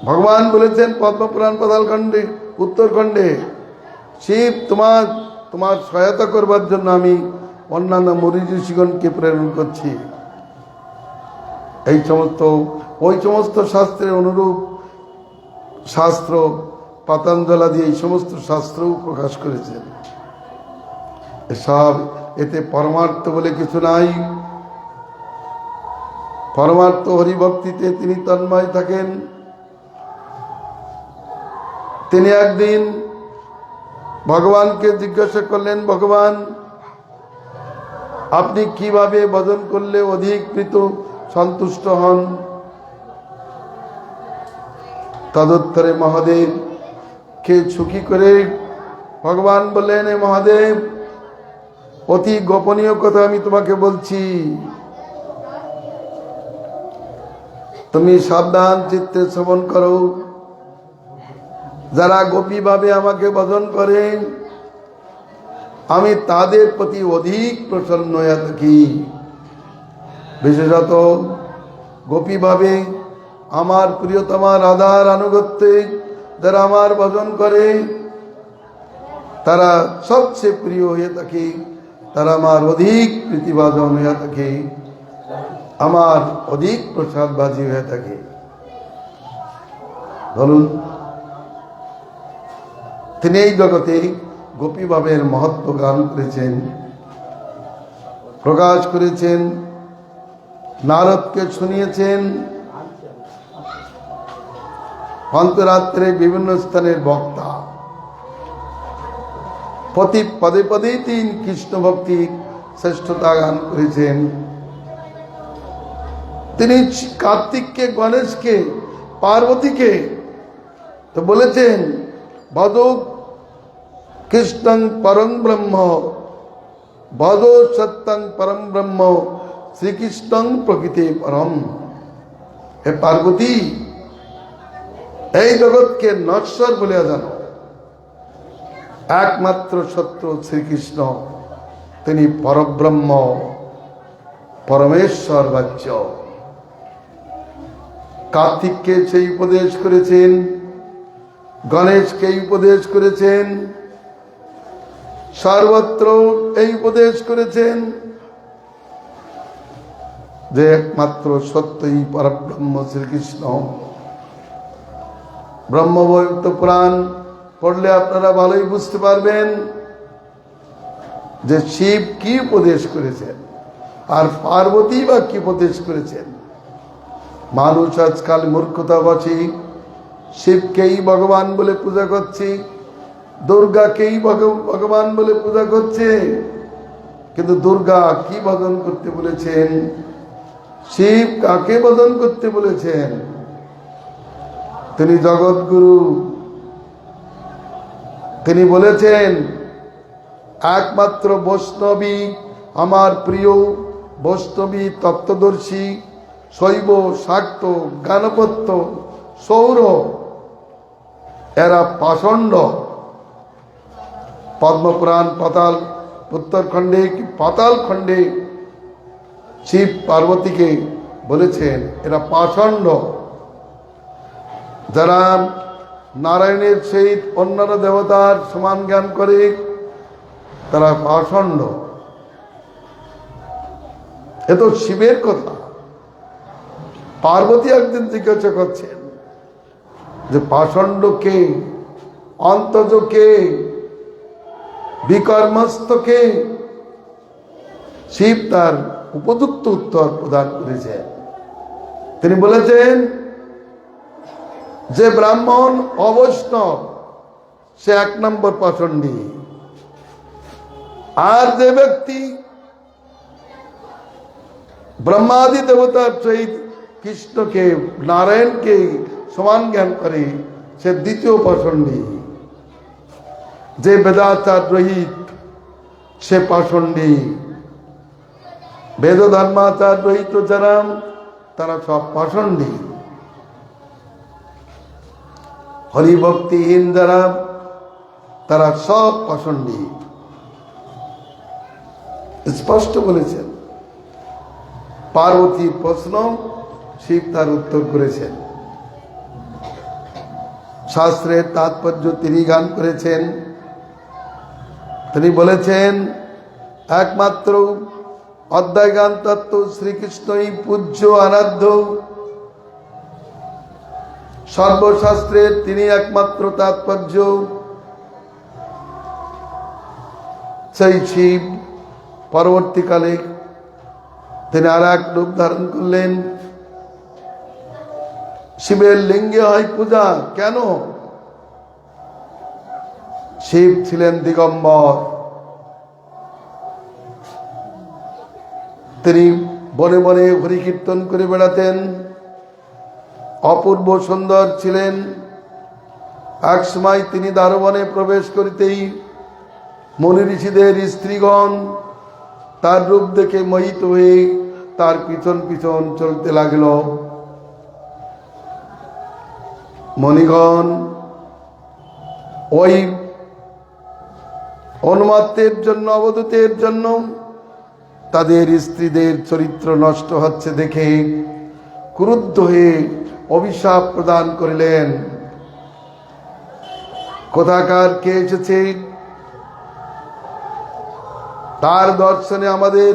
ভগবান বলেছেন পদ্মপুরাণ পাতালখণ্ডে উত্তরখণ্ডে, শিব তোমার সহায়তা করবার জন্য আমি অন্যান্য মুনি ঋষিগণকে প্রেরণ করছি। ওই সমস্ত শাস্ত্রের অনুরূপ শাস্ত্র পাতঞ্জলাদি এই সমস্ত শাস্ত্রও প্রকাশ করেছেন। এসব এতে পরমার্থ বলে কিছু নাই। পরমার্থ হরিভক্তিতে তিনি তন্ময় থাকেন। তিনি একদিন ভগবানকে জিজ্ঞাসা করলেন, ভগবান আপনি কিভাবে ভজন করলে অধিক প্রীত সন্তুষ্ট হন? তদুত্তরে মহাদেব কে সুখী করে ভগবান বললেন, এ মহাদেব অতি গোপনীয় কথা আমি তোমাকে বলছি, তুমি সাবধান চিত্তে শ্রবণ করো। যারা গোপী ভাবে আমাকে ভজন করে আমি তাদের প্রতি অধিক প্রসন্ন হয়ে থাকি। বিশেষত গোপী ভাবে আমার প্রিয়তমা রাধার আনুগত্যে যারা আমার ভজন করে তারা সবচেয়ে প্রিয় হয়ে থাকে, তারা আমার অধিক প্রীতিভাজন হয়ে থাকে, আমার অধিক প্রসাদবাজি হয়ে থাকে। বলুন, তিনি এই জগতে গোপীভাবের মহত্ব গান করেছেন, প্রকাশ করেছেন, নারদকে শুনিয়েছেন। অন্তরাত্রে বিভিন্ন স্থানের বক্তা প্রতি পদে পদেই তিনি কৃষ্ণ ভক্তির শ্রেষ্ঠতা গান করেছেন। তিনি কার্তিককে, গণেশকে, পার্বতীকে তো বলেছেন, ভজ কৃষ্ণং পরম ব্রহ্ম, ভজ সত্যং পরম ব্রহ্ম, শ্রীকৃষ্ণং প্রকৃতি পরম। হে পার্বতী, এই জগৎকে নশ্বর বলিয়া জানো, একমাত্র সত্য শ্রীকৃষ্ণ, তিনি পরব্রহ্ম, পরমেশ্বর বাচ্য। কার্তিককে সেই উপদেশ করেছেন, গণেশকে উপদেশ করেছেন, সর্বত্র এই উপদেশ করেছেন যে একমাত্র সত্যই পরব্রহ্ম শ্রীকৃষ্ণ। ব্রহ্মবৈবর্ত পুরাণ পড়লে আপনারা ভালোই বুঝতে পারবেন যে শিব কি উপদেশ করেছেন আর পার্বতী বা কি উপদেশ করেছেন। মানুষ আজকাল মূর্খতাবশী শিবকেই ভগবান বলে পূজা করছে, দুর্গাকেই ভগবান বলে পূজা করছে, কিন্তু দুর্গা কি ভজন করতে বলেছেন, শিব কাকে ভজন করতে বলেছেন তিনি জগৎগুরু। তিনি বলেছেন একমাত্র বৈষ্ণবী আমার প্রিয়, বৈষ্ণবী তত্ত্বদর্শী, শৈব, শাক্ত, জ্ঞানপত্য, সৌর, এরা পাষণ্ড। পদ্মপুরাণ পাতাল উত্তরখণ্ডে পাতাল খণ্ডে শিব পার্বতীকে বলেছেন এরা পাষণ্ড। যারা নারায়ণের সহিত অন্যান্য দেবতার সমান জ্ঞান করে তারা পাষণ্ড। এ তো শিবের কথা। পার্বতী একদিন জিজ্ঞাসা করছেন যে পাষণ্ড কে, অন্তজ কে, বিকর্মস্থ কে? শিব তার উপযুক্ত উত্তর প্রদান করেছেন। তিনি বলেছেন যে ব্রাহ্মণ অবৈষ্ণব সে 1 নম্বর পাষণ্ডী, আর যে ব্যক্তি ব্রহ্মাদি দেবতার সহিত কৃষ্ণকে, নারায়ণকে সমান জ্ঞান করে সে 2য় পাষণ্ডী। যে বেদাচার রহিত সে পাষণ্ডী। বেদ ধর্মাচার রহিত যারা তারা সব পাষণ্ডী। হরিভক্তিহীন যারা তারা সব পাষণ্ডী। স্পষ্ট বলেছেন। পার্বতী প্রশ্ন, শিব তার উত্তর করেছেন। শাস্ত্রের তাৎপর্য তিনি গান করেছেন। তিনি বলেছেন একমাত্র অদ্বয় জ্ঞান তত্ত্ব শ্রীকৃষ্ণই পূজ্য আরাধ্য। সর্বশাস্ত্রের তিনি একমাত্র তাৎপর্য। সেই শিব পরবর্তীকালে তিনি আর এক রূপ ধারণ করলেন। শিবের লিঙ্গে হয় পূজা কেন? শিব ছিলেন দিগম্বর। তিনি বনে বনে হরি কীর্তন করে বেড়াতেন। অপূর্ব সুন্দর ছিলেন। এক সময় তিনি দারুবনে প্রবেশ করিতেই মুনি ঋষিদের স্ত্রীগণ তার রূপ দেখে মোহিত হয়ে তার পিছন পিছন চলতে লাগল। মণিগণ ওই অনুমাত্তের জন্য, অবধূতের জন্য তাদের স্ত্রীদের চরিত্র নষ্ট হচ্ছে দেখে ক্রুদ্ধ হয়ে অভিশাপ প্রদান করিলেন। কোথাকার কে এসেছে? তার দর্শনে আমাদের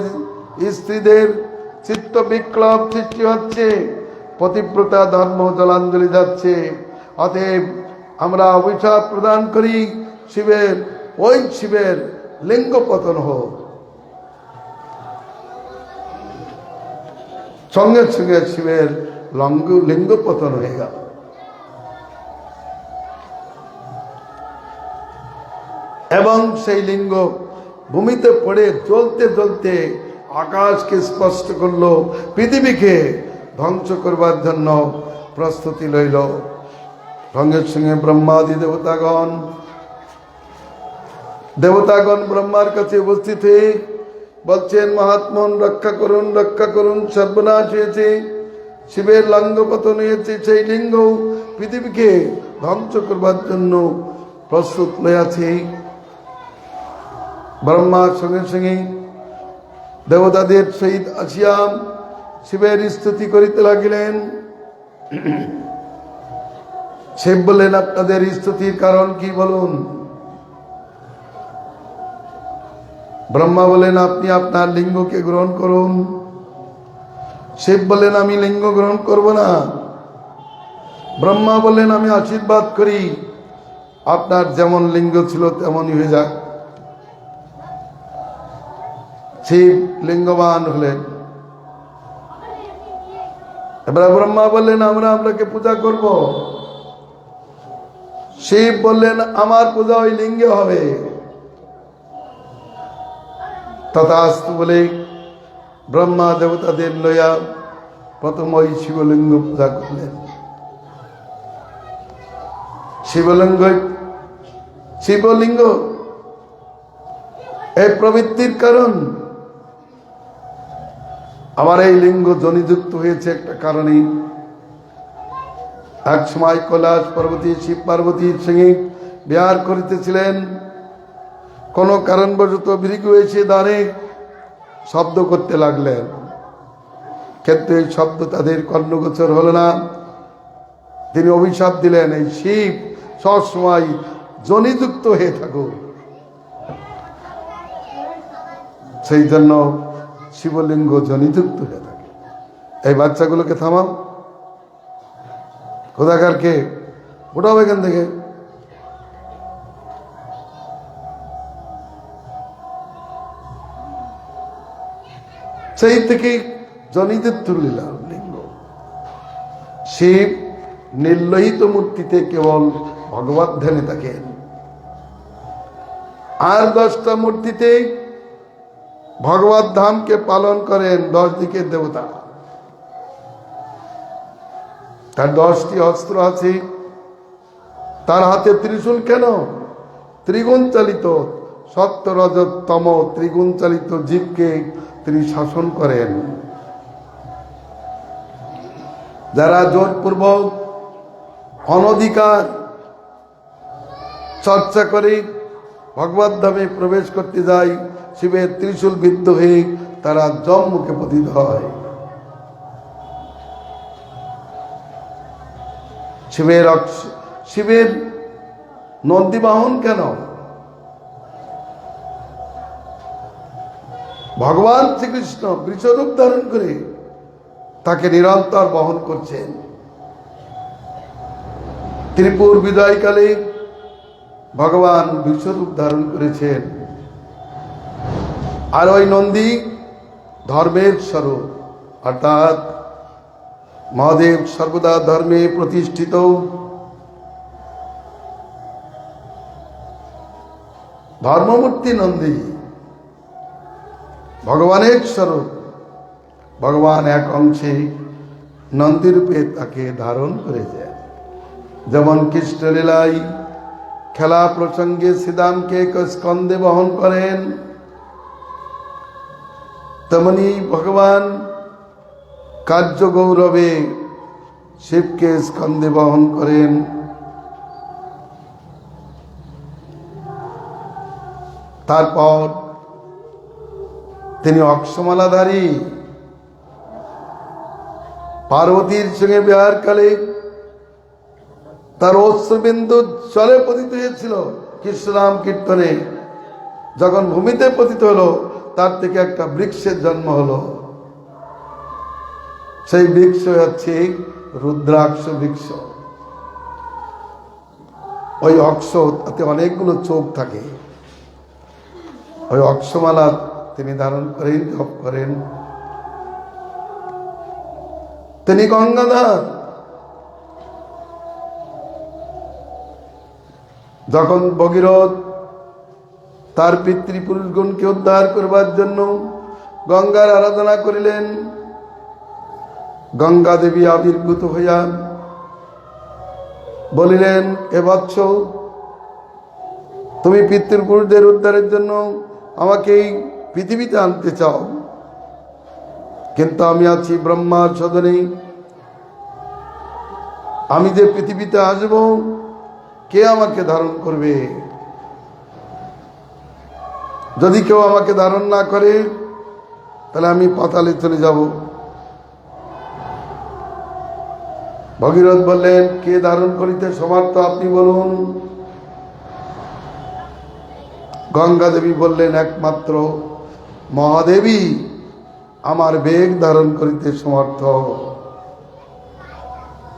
স্ত্রীদের চিত্ত বিক্লব সৃষ্টি হচ্ছে, পতিব্রতা ধর্ম জলাঞ্জলি যাচ্ছে। অতএব আমরা অভিশাপ প্রদান করি শিবের, ওই শিবের লিঙ্গ পতন হোক। সঙ্গে সঙ্গে শিবের লিঙ্গ পতন হয়ে গেল। এবং সেই লিঙ্গ ভূমিতে পড়ে জ্বলতে জ্বলতে আকাশকে স্পষ্ট করলো, পৃথিবীকে ধ্বংস করবার জন্য প্রস্তুতি লইল। সঙ্গে সঙ্গে ব্রহ্মাদি দেবতাগণ ব্রহ্মার কাছে উপস্থিত হয়ে বলছেন, মহাত্মন রক্ষা করুন, রক্ষা করুন, সর্বনাশ হয়েছে, শিবের লিঙ্গ পতন হয়েছে। সেই লিঙ্গ পৃথিবীকে ধ্বংস করবার জন্য প্রস্তুত হয়েছে। ব্রহ্মার সঙ্গে সঙ্গে দেবতাদের সহিত আসিয়া শিবের স্তুতি করিতে লাগিলেন। শিব বললেন, আপনাদের স্তুতির কারণ কি বলুন? ব্রহ্মা বলেন, আপনি আপনার লিঙ্গকে গ্রহণ করুন। শিব বলেন, আমি লিঙ্গ গ্রহণ করব না। ব্রহ্মা বললেন, আমি আশীর্বাদ করি, আপনার যেমন লিঙ্গ ছিল তেমনই হয়ে যাক। শিব লিঙ্গবান হলেন। এবার ব্রহ্মা বললেন, আমরা আপনাকে পূজা করব। শিব বললেন, আমার পূজা ওই লিঙ্গে হবে। তথাস্তু বলে ব্রহ্মা দেবতাদের লইয়া প্রথম ওই শিবলিঙ্গ পূজা করলেন। শিবলিঙ্গ শিবলিঙ্গ এই প্রবৃত্তির কারণ। আমার এই লিঙ্গ জনিযুক্ত হয়েছে একটা কারণে। এক সময় কৈলাস পর্বতী শিব পার্বতীর সঙ্গে বিহার করিতেছিলেন। কোন কারণবশত ভৃগু এসে দাঁড়ে শব্দ করতে লাগলেন, কিন্তু এই শব্দ তাদের কর্ণগোচর হল না। তিনি অভিশাপ দিলেন, এই শিব সবসময় জনিযুক্ত হয়ে থাকুক। সেই জন্য শিবলিঙ্গ জনিযুক্ত হয়ে থাকে। এই বাচ্চাগুলোকে থামাও, খোদাকারকে ওঠাও এখান থেকে। সেই থেকে জনিযুক্ত লিঙ্গ। শিব নির্লোহিত মূর্তিতে কেবল ভগবত ধ্যানে থাকেন, আর 10টা মূর্তিতে ভগবত ধামকে পালন করেন 10 দিকের দেবতা। তার 10টি অস্ত্র আছে। তার হাতে ত্রিশূল কেন? ত্রিগুণ চালিত সত্য রজত তম ত্রিগুণ চালিত জীবকে তিনি শাসন করেন। যারা জোরপূর্বক অনধিকার চর্চা করে ভগবত ধামে প্রবেশ করতে যায়, শিবের ত্রিশূল বিদ্ধ হয়ে তারা যমমুখে পতিত হয়। শিবের নন্দী বাহন কেন? ভগবান শ্রীকৃষ্ণ বৃষরূপ ধারণ করে তাকে নিরন্তর বহন করছেন। ত্রিপুর বিদায়কালে ভগবান বিশ্বরূপ ধারণ করেছেন। আর ওই নন্দী ধর্মের স্বরূপ, অর্থাৎ মহাদেব সর্বদা ধর্মে প্রতিষ্ঠিত। ধর্মমূর্তি নন্দী ভগবানের স্বরূপ। ভগবান এক অংশে নন্দীরূপে তাকে ধারণ করেছেন। যেমন কৃষ্ণলীলায় খেলা প্রসঙ্গে শ্রীদামকে স্কন্ধে বহন করেন, তেমনি ভগবান কার্য গৌরবে শিবকে স্কন্ধে বহন করেন। তারপর তিনি অক্ষমালাধারী। পার্বতীর সঙ্গে বিহারকালে তার অশ্রুবিন্দু জলে পতিত হয়েছিল কৃষ্ণনাম কীর্তনে। যখন ভূমিতে পতিত হলো, তার থেকে একটা বৃক্ষের জন্ম হলো। সেই বৃক্ষ হচ্ছে রুদ্রাক্ষ বৃক্ষ। ওই অক্ষ, তাতে অনেকগুলো চোখ থাকে। ওই অক্ষমালা তিনি ধারণ করেন, জপ করেন। তিনি গঙ্গাধর। যখন ভগীরথ তার পিতৃপুরুষগণকে উদ্ধার করবার জন্য গঙ্গার আরাধনা করিলেন, গঙ্গা দেবী আবির্ভূত হইয়া বলিলেন, এ বৎস, তুমি পিতৃপুরুষদের উদ্ধারের জন্য আমাকে এই পৃথিবীতে আনতে চাও, কিন্তু আমি আছি ব্রহ্মার সদনে। আমি যে পৃথিবীতে আসব, কে আমাকে ধারণ করবে? যদি কেউ আমাকে ধারণ না করে, তাহলে আমি পাতালে চলে যাব। ভগীরথ বললেন, কে ধারণ করিতে সমর্থ আপনি বলুন। গঙ্গা দেবী বললেন, একমাত্র মহাদেবী আমার বেগ ধারণ করিতে সমর্থ।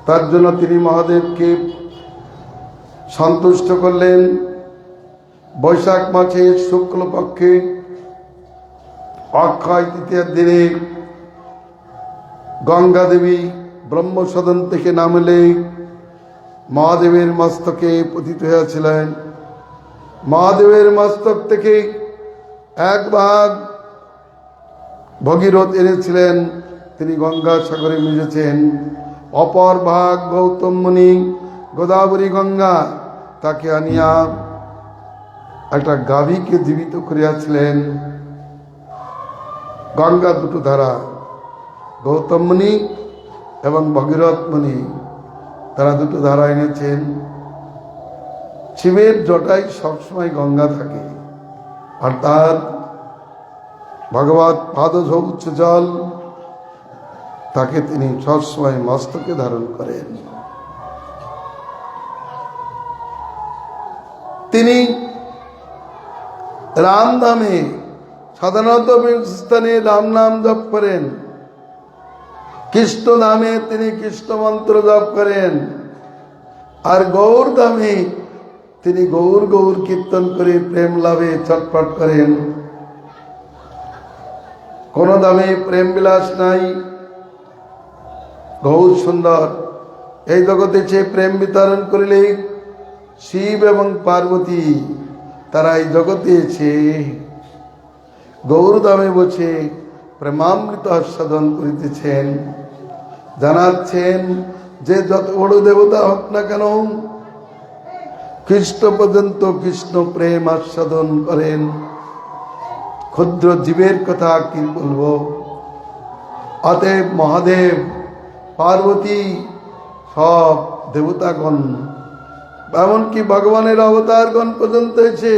তার জন্য তিনি মহাদেবকে সন্তুষ্ট করলেন। বৈশাখ মাসের শুক্লপক্ষে অক্ষয় তৃতীয়ার দিনে গঙ্গা দেবী ব্রহ্মসদন থেকে নামলে মহাদেবের মস্তকে পতিত হয়েছিলেন। মহাদেবের মস্তক থেকে এক ভাগ ভগীরথ এনেছিলেন, তিনি গঙ্গা সাগরে মিশেছেন। অপর ভাগ গৌতম মুনি গোদাবরী গঙ্গা, তাকে আনিয়া একটা গাভীকে জীবিত করিয়াছিলেন। গঙ্গা দুটো ধারা, গৌতম মুনি এবং ভগীরথ মুনি, তারা দুটো ধারা এনেছেন। শিবের জটায় সবসময় গঙ্গা থাকে, অর্থাৎ ভগবত পাদধৌত জল, তাকে তিনি সবসময় মস্তকে ধারণ করেন। তিনি রাম নামে সাধারণত স্থানে রাম নাম জপ করেন, কৃষ্ণ নামে তিনি কৃষ্ণ মন্ত্র জপ করেন, আর গৌর নামে তিনি গৌর গৌর কীর্তন করে প্রেম লাভে ছটফট করেন। কোন দামে প্রেম বিলাস নাই, গৌর সুন্দর। এই জগতে সে প্রেম বিতরণ করিলে শিব এবং পার্বতী তারা এই জগতে এসে গৌর দামে বসে প্রেমামৃত আস্বাদন করিতেছেন। জানাচ্ছেন যে যত বড় দেবতা হোক না কেন, কৃষ্ণ পর্যন্ত কৃষ্ণ প্রেম আস্বাদন করেন। ক্ষুদ্র জীবের কথা কি বলবো। অতএব মহাদেব, পার্বতী, সব দেবতাগণ, এমনকি ভগবানের অবতারগণ পর্যন্ত এসে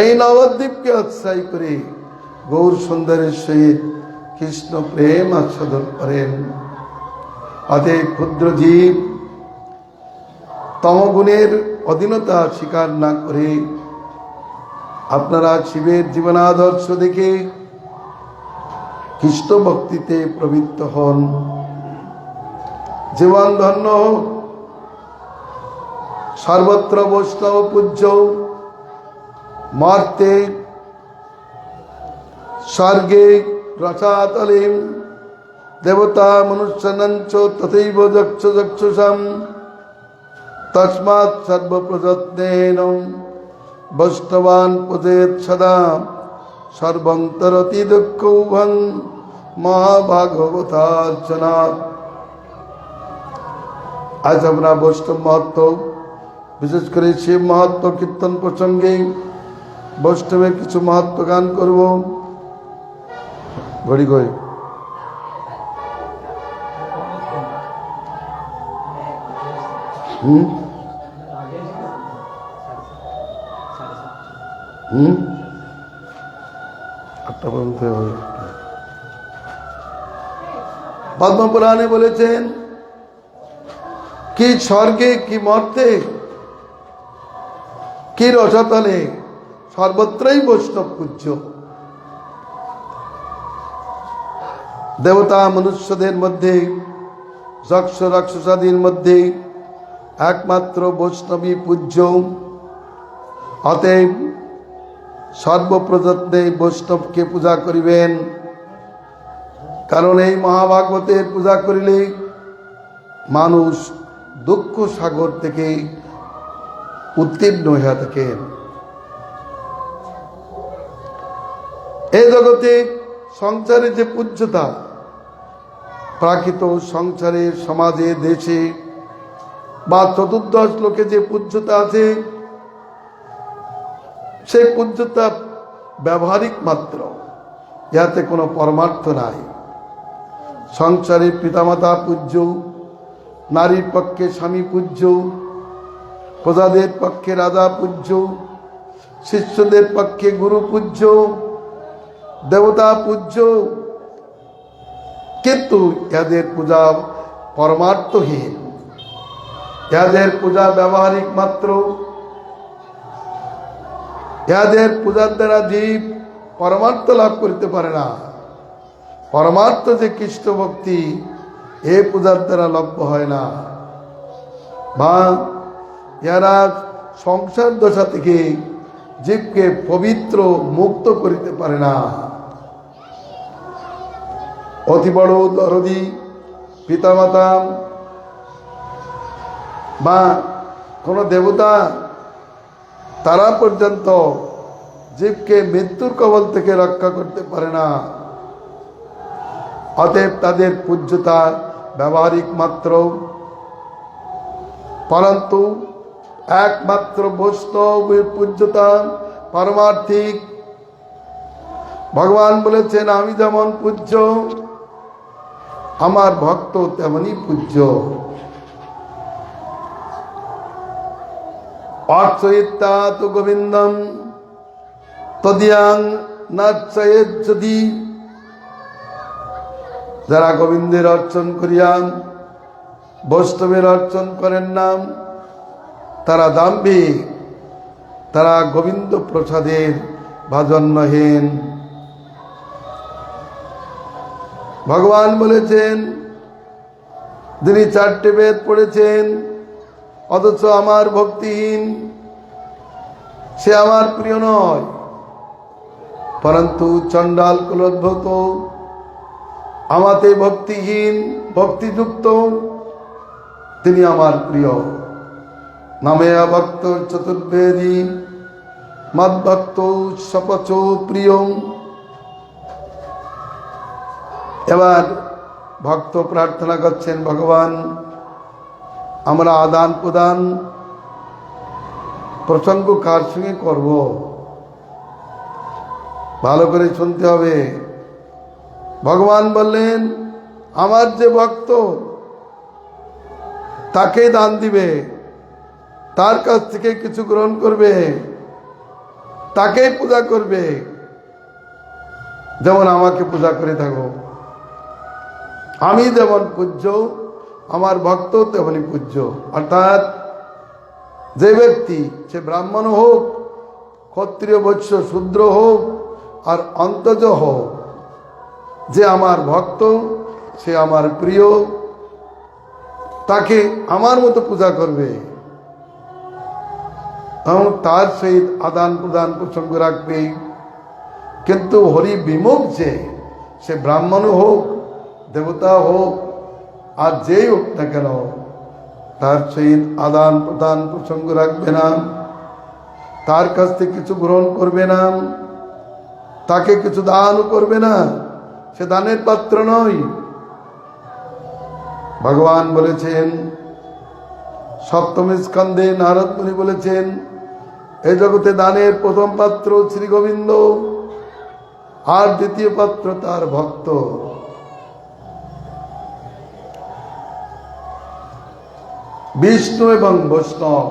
এই নবদ্বীপকে আশ্রয় করে গৌর সুন্দরের সহিত কৃষ্ণ প্রেম আস্বাদন করেন। অতএব ক্ষুদ্র জীব তমগুণের অধীনতা স্বীকার না করে আপনারা শিবের জীবনাদর্শ দেখে কৃষ্ণ ভক্তিতে প্রবৃত্ত হন। জীবন ধন্য হোক। সর্বত্র বৈষ্ণব পূজ্য, মর্তে স্বর্গে রসাতলে দেবতা মনুষ্যানঞ্চ তথৈব যক্ষ যক্ষুষাম তস্মাৎ সর্বপ্রযত্নেন বৈষ্ণবান পূজেত সদা সর্বন্তরতি দুঃখৌভং মহাভাগবতার্চনা। আজ আমরা বৈষ্ণব মহত্ব, বিশেষ করে শিব মহত্ব কীর্তন প্রসঙ্গে বৈষ্ণবের কিছু মহত্ব গান করব। ঘড়ি ঘড়ি পদ্মপুরাণে বলেছেন কি স্বর্গে কি মর্তে কি রসতলে সর্বত্রই বৈষ্ণব পূজ্য। দেবতা মনুষ্যদের মধ্যে, যক্ষ রাক্ষসাদির মধ্যে একমাত্র বৈষ্ণবী পূজ্য। অতএব সর্বপ্রযত্নে বৈষ্ণবকে পূজা করিবেন, কারণ এই মহাভাগবতের পূজা করিলে মানুষ দুঃখ সাগর থেকে উত্তীর্ণ হইয়া থাকেন। এই জগতে সংসারে যে পূজ্যতা, প্রাকৃত সংসারে, সমাজে, দেশে বা চতুর্দশ লোকে যে পূজ্যতা আছে, সেই পূজ্যতা ব্যবহারিক মাত্র, ইহাতে কোনো পরমার্থ নাই। সংসারে পিতামাতা পূজ্য, নারীর পক্ষে স্বামী পূজ্য, প্রজাদের পক্ষে রাজা পূজ্য, শিষ্যদের পক্ষে গুরু পূজ্য, দেবতা পূজ্য, কিন্তু ইহাদের পূজা পরমার্থহীন, ইহাদের পূজা ব্যবহারিক মাত্র। ইহাদের পূজার দ্বারা জীব পরমার্থ লাভ করতে পারে না। পরমার্থ যে কৃষ্ণ ভক্তি, এ পূজার দ্বারা লভ্য হয় না। বা ইহারা সংসার দশা থেকে জীবকে পবিত্র মুক্ত করিতে পারে না। অতি বড় দরদি পিতামাতা বা কোনো দেবতা, তারা পর্যন্ত জীবকে মৃত্যুর কবল থেকে রক্ষা করতে পারে না। অতএব তাদের পূজ্যতা ব্যবহারিক মাত্র। परंतु एकमात्र वैष्णव पूज्यता पारमार्थिक भगवान बोलेছেন আমি যেমন পূজ্য আমার ভক্ত তেমনি পূজ্য अर्चयिता तो गोविंदम तदियां नाचयेत यदि যারা গোবিন্দের অর্চন করিয়ান বৈষ্ণবের অর্চন করেন না তারা দাম্ভিক তারা গোবিন্দ প্রসাদের ভাজনহীন ভগবান বলেছেন যিনি 4টে বেদ পড়েছেন অথচ আমার ভক্তিহীন সে আমার প্রিয় নয় परंतु चंडाल कुलोद्भूत আমাতে ভক্তিহীন ভক্তিযুক্ত তিনি আমার প্রিয় নামে ভক্ত চতুর্বেদী মদ্ভক্ত সপচ প্রিয় এবার ভক্ত প্রার্থনা করছেন ভগবান আমরা আদান প্রদান প্রসঙ্গ কার সঙ্গে করব ভালো করে শুনতে হবে ভগবান বললেন আমার যে ভক্ত তাকে দান দিবে তার কাছ থেকে কিছু গ্রহণ করবে তাকে পূজা করবে যেমন আমাকে পূজা করে থাকো আমি যেমন পূজ্য আমার ভক্ত তেমনি পূজ্য অর্থাৎ যে ব্যক্তি সে ব্রাহ্মণ হোক ক্ষত্রিয় বৈশ্য শূদ্র হোক আর অন্তজ হোক যে আমার ভক্ত সে আমার প্রিয় তাকে আমার মতো পূজা করবে এবং তার সহিত আদান প্রদান প্রসঙ্গ রাখবে কিন্তু হরি বিমুখ যে সে ব্রাহ্মণ হোক দেবতা হোক আর যেই হোক না কেন তার সহিত আদান প্রদান প্রসঙ্গ রাখবে না তার কাছ থেকে কিছু গ্রহণ করবে না তাকে কিছু দানও করবে না সে দানের পাত্র নয় ভগবান বলেছেন সপ্তম স্কন্ধে নারদ মুনি বলেছেন এই জগতে দানের প্রথম পাত্র শ্রী গোবিন্দ আর দ্বিতীয় পাত্র তার ভক্ত বিষ্ণু এবং বৈষ্ণব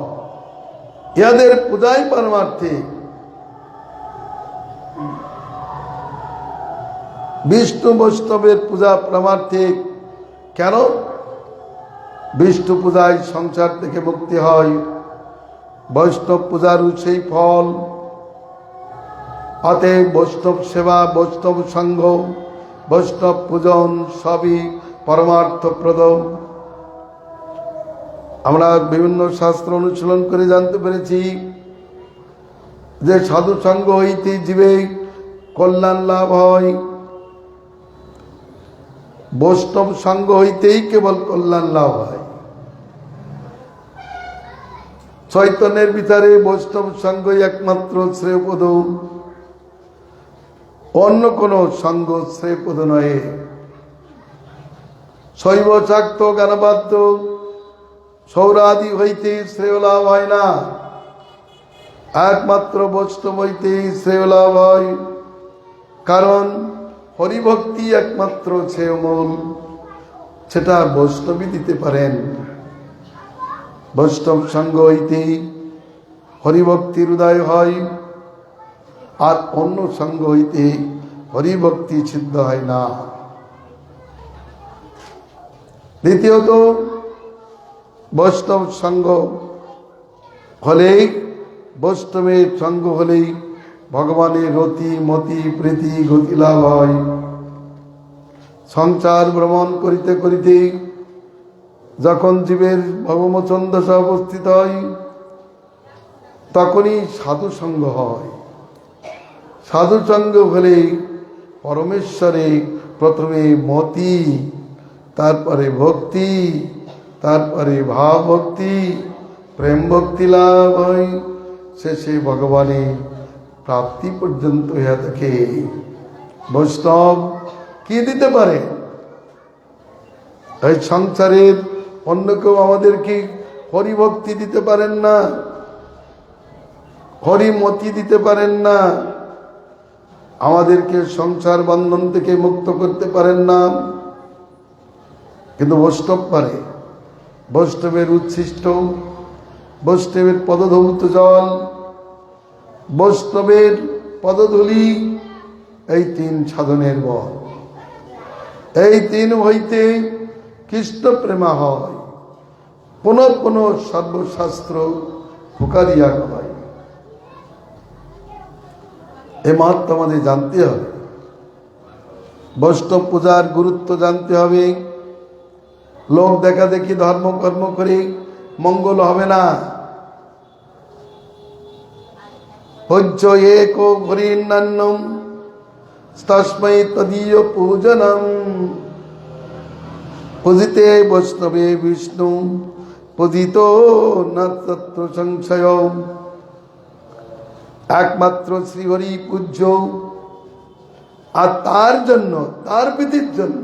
ইহাদের পূজাই পারমার্থিক বিষ্ণু বৈষ্ণবের পূজা পারমার্থিক কেন বিষ্ণু পূজায় সংসার থেকে মুক্তি হয় বৈষ্ণব পূজারও সেই ফল অতএব বৈষ্ণব সেবা বৈষ্ণব সঙ্গ বৈষ্ণব পূজন সবই পরমার্থপ্রদ আমরা বিভিন্ন শাস্ত্র অনুশীলন করে জানতে পেরেছি যে সাধু সঙ্গ হইতে জীবে কল্যাণ লাভ হয় বৈষ্ণব সঙ্গ হইতেই কেবল কল্যাণ লাভ হয় চৈতন্যের ভিতরে বৈষ্ণব সঙ্গই একমাত্র শ্রেয়পদ অন্য কোন সঙ্গ শ্রেয়পদ নয় শৈব শাক্ত জ্ঞানবাদ্য সৌরাদি হইতে শ্রেয় লাভ হয় না একমাত্র বৈষ্ণব হইতে শ্রেয় লাভ হয় কারণ হরিভক্তি একমাত্র শ্রেয়মূল সেটা বৈষ্ণবই দিতে পারেন বৈষ্ণব সঙ্গ হইতে হরিভক্তির উদয় হয় আর অন্য সঙ্গ হইতে হরিভক্তি সিদ্ধ হয় না দ্বিতীয়ত বৈষ্ণব সঙ্গ হলেই বৈষ্ণবের সঙ্গ হলেই ভগবানের রতি মতি প্রীতি গতি লাভ হয় সংসার ভ্রমণ করিতে করিতে যখন জীবের ভবমোচন দশা অবস্থিত হয় তখনই সাধু সঙ্গ হয় সাধু সঙ্গ হলে পরমেশ্বরে প্রথমে মতি তারপরে ভক্তি তারপরে ভাব ভক্তি প্রেম ভক্তি লাভ হয় শেষে ভগবানের প্রাপ্তি পর্যন্ত হয়ে থাকে বৈষ্ণব কি দিতে পারে এই সংসারের অন্য কেউ আমাদেরকে হরিভক্তি দিতে পারেন না, হরিমতি দিতে পারেন না, আমাদেরকে সংসার বন্ধন থেকে মুক্ত করতে পারেন না। কিন্তু বৈষ্ণব পারে। বৈষ্ণবের উচ্ছিষ্ট, বৈষ্ণবের পদধৌত জল, বৈষ্ণবের পদধূলি, এই তিন সাধনের বল। এই তিন হইতে কৃষ্ণ প্রেমা হয়, পুনঃ পুনঃ সর্বশাস্ত্র ফুকারিয়া হয়। এ মাত্র আমাদের জানতে হবে। বৈষ্ণব পূজার গুরুত্ব জানতে হবে। লোক দেখা দেখি ধর্ম কর্ম করে মঙ্গল হবে না। ভোজ্য এক হরিন্নান্নম তস্মৈ তদীয় পূজনম। পূজিতে বৈষ্ণবে বিষ্ণু পূজিত না তত্র সংশয়। একমাত্র শ্রীহরি পূজ্য, আর তার জন্য, তার প্রীতির জন্য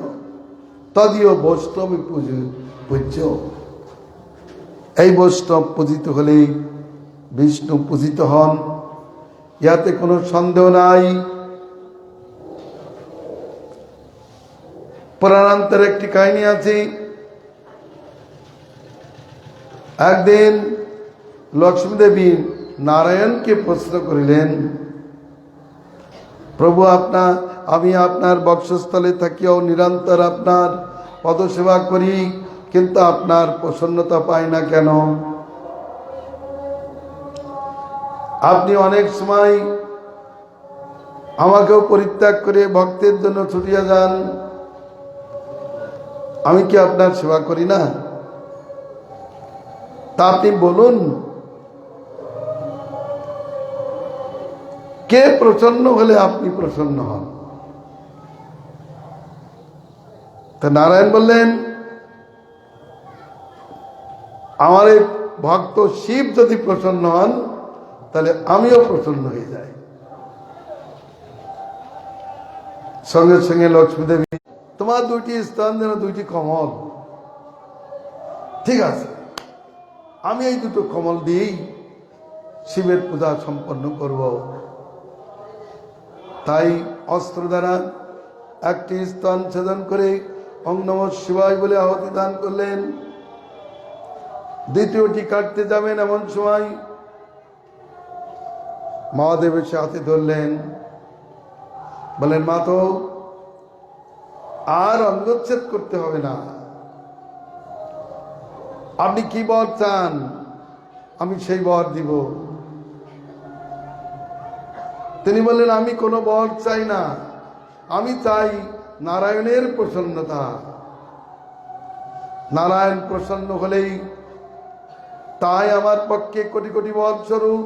তদীয় বৈষ্ণবী পূজ্য। এই বৈষ্ণব পূজিত হলে বিষ্ণু পূজিত হন, ইহাতে কোনো সন্দেহ নাই। পুরাণান্তর একটি কাহিনী আছে। একদিন লক্ষ্মী দেবী নারায়ণকে প্রশ্ন করিলেন, প্রভু আমি আপনার বক্ষস্থলে থাকিও নিরন্তর আপনার পদসেবা করি, কিন্তু আপনার প্রসন্নতা পাই না কেন? আপনি অনেক সময় আমাকেও পরিত্যাগ করে ভক্তের জন্য ছুটিয়া যান, আমি কি আপনার সেবা করি না? তা আপনি বলুন, কে প্রসন্ন হলে আপনি প্রসন্ন হন? তা নারায়ণ বললেন, আমার এই ভক্ত শিব যদি প্রসন্ন হন তাহলে আমিও প্রসন্ন হয়ে যাই। সঙ্গে সঙ্গে লক্ষ্মী দেবী, তোমার দুইটি স্থান যেন দুইটি কমল। ঠিক আছে, আমি এই দুটো কমল দিয়েই শিবের পূজা সম্পন্ন করব। তাই অস্ত্র দ্বারা একটি স্তন ছেদন করে ওং নমঃ শিবায় বলে আহুতি দান করলেন। দ্বিতীয়টি কাটতে যাবেন এমন সময় মহাদেব এসে হাতে ধরলেন, বলেন, মা তো আর অঙ্গচ্ছেদ করতে হবে না, আপনি কি বর চান আমি সেই বর দিব। তিনি বললেন, আমি কোনো বর চাই না, আমি চাই নারায়ণের প্রসন্নতা। নারায়ণ প্রসন্ন হলেই তাই আমার পক্ষে কোটি কোটি বর স্বরূপ।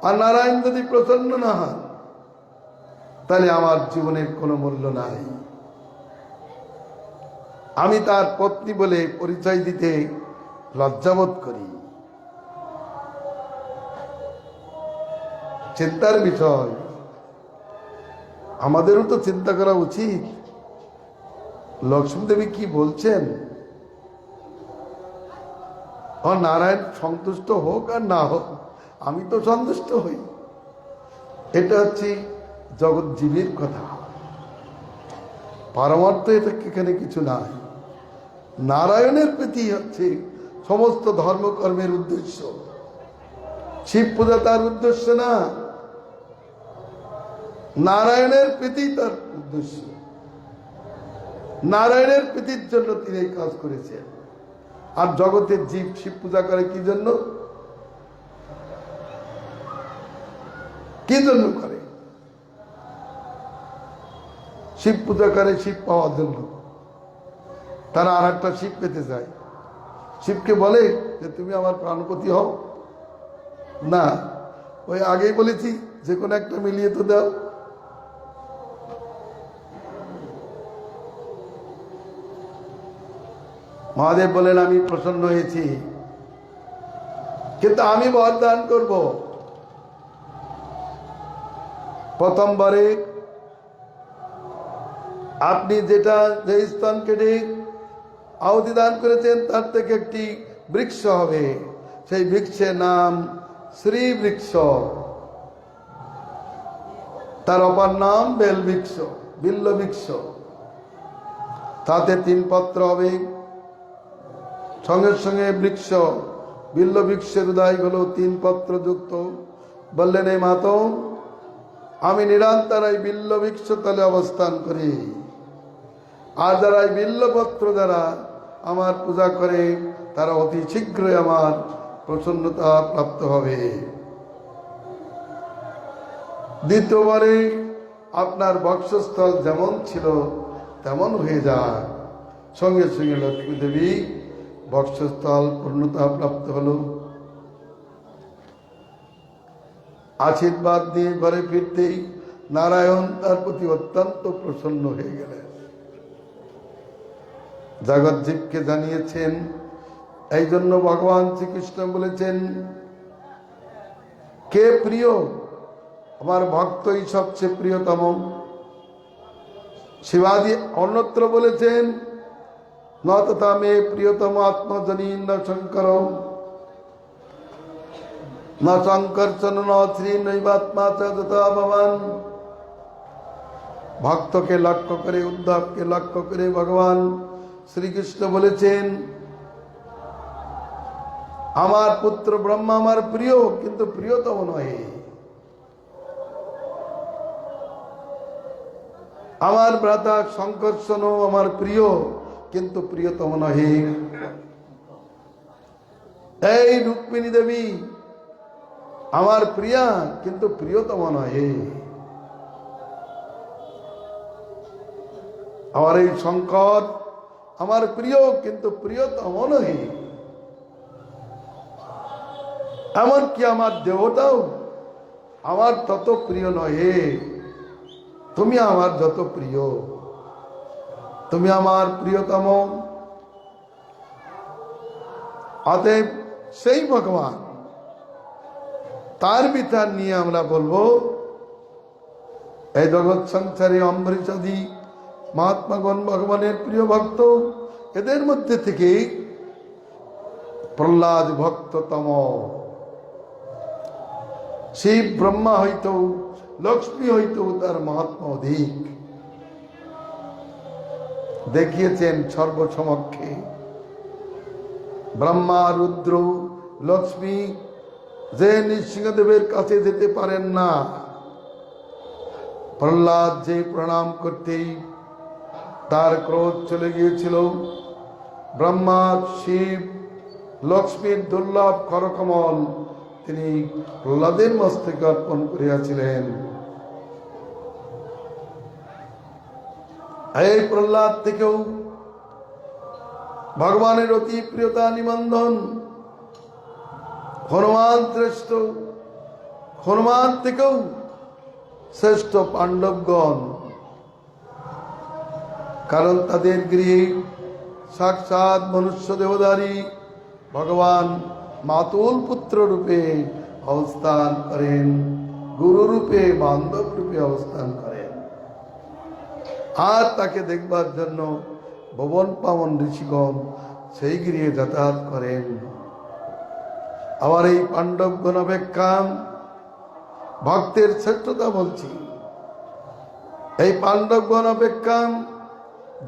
আর নারায়ণ যদি প্রসন্ন না হন তাহলে আমার জীবনের কোনো মূল্য নাই। আমি তার পত্নী বলে পরিচয় দিতে লজ্জাবোধ করি। চিন্তার বিষয়, আমাদেরও তো চিন্তা করা উচিত। লক্ষ্মী দেবী কি বলছেন? নারায়ণ সন্তুষ্ট হোক আর না হোক, আমি তো সন্তুষ্ট হই। এটা হচ্ছে জগৎ জীবের কথা, পারমার্থ এখানে কিছু নাই। নারায়ণের প্রীতি হচ্ছে সমস্ত ধর্মকর্মের উদ্দেশ্য। শিব পূজা তার উদ্দেশ্য না, নারায়ণের প্রীতি তার উদ্দেশ্য। নারায়ণের প্রীতির জন্য তিনি এই কাজ করেছেন। আর জগতের জীব শিব পূজা করে কি জন্য? কি জন্য করে? শিব পূজা করে শিব পাওয়ার জন্য। তারা আর একটা শিব পেতে চায়। শিবকে বলে যে তুমি আমার প্রাণপতি হও না, ওই আগেই বলেছি যে কোনো একটা মিলিয়ে তো দাও। মহাদেব বলেন, আমি প্রসন্ন হয়েছি, কিন্তু আমি বর দান করব। প্রথমবারে আপনি যে স্তন কেটে আহুতি দান করেছেন তার থেকে একটি বৃক্ষ হবে, সেই বৃক্ষের নাম শ্রী বৃক্ষ, তার অপর নাম বেল বৃক্ষ, বিল্ল বৃক্ষ। তাতে 3 পত্র হবে, সঙ্গে সঙ্গে বৃক্ষ বিল্ল বৃক্ষের উদয় হলো 3 পত্র যুক্ত। বললেন, এই মাতো, আমি নিরন্তর এই বিল্ল বৃক্ষ তলে অবস্থান করি, আর যারা এই বিল্লপত্র দ্বারা আমার পূজা করে তারা অতি শীঘ্রই আমার প্রসন্নতা প্রাপ্ত হবে। দ্বিতীয়বারে আপনার বক্ষস্থল যেমন ছিল তেমন হয়ে যায়। সঙ্গে সঙ্গে লক্ষ্মী দেবী বক্ষস্থল পূর্ণতা প্রাপ্ত হল। আশীর্বাদ দিয়ে ঘরে ফিরতেই নারায়ণ তার প্রতি অত্যন্ত প্রসন্ন হয়ে গেলেন। জগৎজীবকে জানিয়েছেন, এই জন্য ভগবান শ্রীকৃষ্ণ বলেছেন, কে প্রিয়? আমার ভক্তই সবচেয়ে প্রিয়তম। শিবাজি অন্যত্র বলেছেন, ন তথা মে প্রিয়তম আত্মজনী ন শঙ্কর, না শঙ্কর্ষণ ন শ্রী নৈবাত্মা তথা ভবান। ভক্তকে লক্ষ্য করে, উদ্ধবকে লক্ষ্য করে ভগবান শ্রীকৃষ্ণ বলেছেন, আমার পুত্র ব্রহ্মা আমার প্রিয়, কিন্তু প্রিয়তম নয়। আমার ভ্রাতা শঙ্কর্ষণও আমার প্রিয়, কিন্তু প্রিয়তম নহে। এই রুক্মিণী দেবী আমার প্রিয়া, কিন্তু প্রিয়তম নহে। আমার এই শঙ্কর আমার প্রিয়, কিন্তু প্রিয়তম নহে। এমনকি আমার দেবতাও আমার তত প্রিয় নহে। তুমি আমার যত প্রিয়, তুমি আমার প্রিয়তম। অতএব সেই ভগবান, তার বিচার নিয়ে আমরা বলবো, এই জগৎ সংসারে অম্বরীশাদি মহাত্মাগণ ভগবানের প্রিয় ভক্ত, এদের মধ্যে থেকে প্রহ্লাদ ভক্ততম। শিব ব্রহ্মা হইতো, লক্ষ্মী হইতো, তার মহাত্মা অধিক। দেখিয়েছেন সর্বসমক্ষে। ব্রহ্মা, রুদ্র, লক্ষ্মী যে নৃসিংহদেবের কাছে যেতে পারেন না, প্রহ্লাদ যে প্রণাম করতেই তার ক্রোধ চলে গিয়েছিল, ব্রহ্মা, শিব, লক্ষ্মীর দুর্লভ করকমল তিনি প্রহ্লাদের মস্তকে অর্পণ করিয়াছিলেন। এই প্রহ্লাদ থেকেও ভগবানের অতি প্রিয়তা নিবন্ধন। হনুমান শ্রেষ্ঠ, হনুমান থেকেও শ্রেষ্ঠ পাণ্ডবগণ, কারণ তাদের গৃহে সাক্ষাৎ মনুষ্য দেহধারী ভগবান মাতুল পুত্র রূপে অবস্থান করেন, গুরু রূপে, বান্ধব রূপে অবস্থান করেন। আর তাকে দেখবার জন্য ভুবন পাবন ঋষিগণ সেই গৃহে যাতায়াত করেন। আবার এই পাণ্ডবগণ অপেক্ষা ভক্তের শ্রেষ্ঠতা বলছি, এই পাণ্ডবগণ অপেক্ষা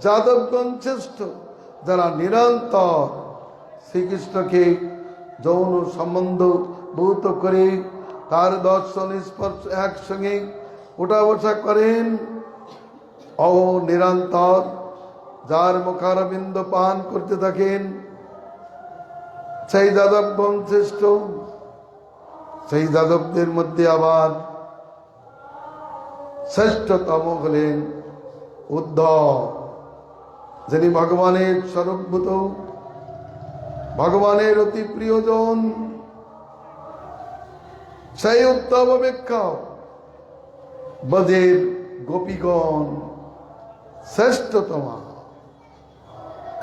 যাদবগণ শ্রেষ্ঠ, যারা নিরন্তর শ্রীকৃষ্ণকে যৌন সম্বন্ধ ভূত করে তার দর্শন স্পর্শ একসঙ্গে ওঠা বসা করেন। নিরন্তর যার মুখারবিন্দ পান করতে থাকেন, সেই যাদবগণ শ্রেষ্ঠ। সেই যাদবদের মধ্যে আবার শ্রেষ্ঠতম হলেন উদ্ধব, যিনি ভগবানের স্বরূপভূত, ভগবানের অতি প্রিয়জন। সেই উদ্ধব অপেক্ষা ব্রজের গোপীগণ শ্রেষ্ঠতমা,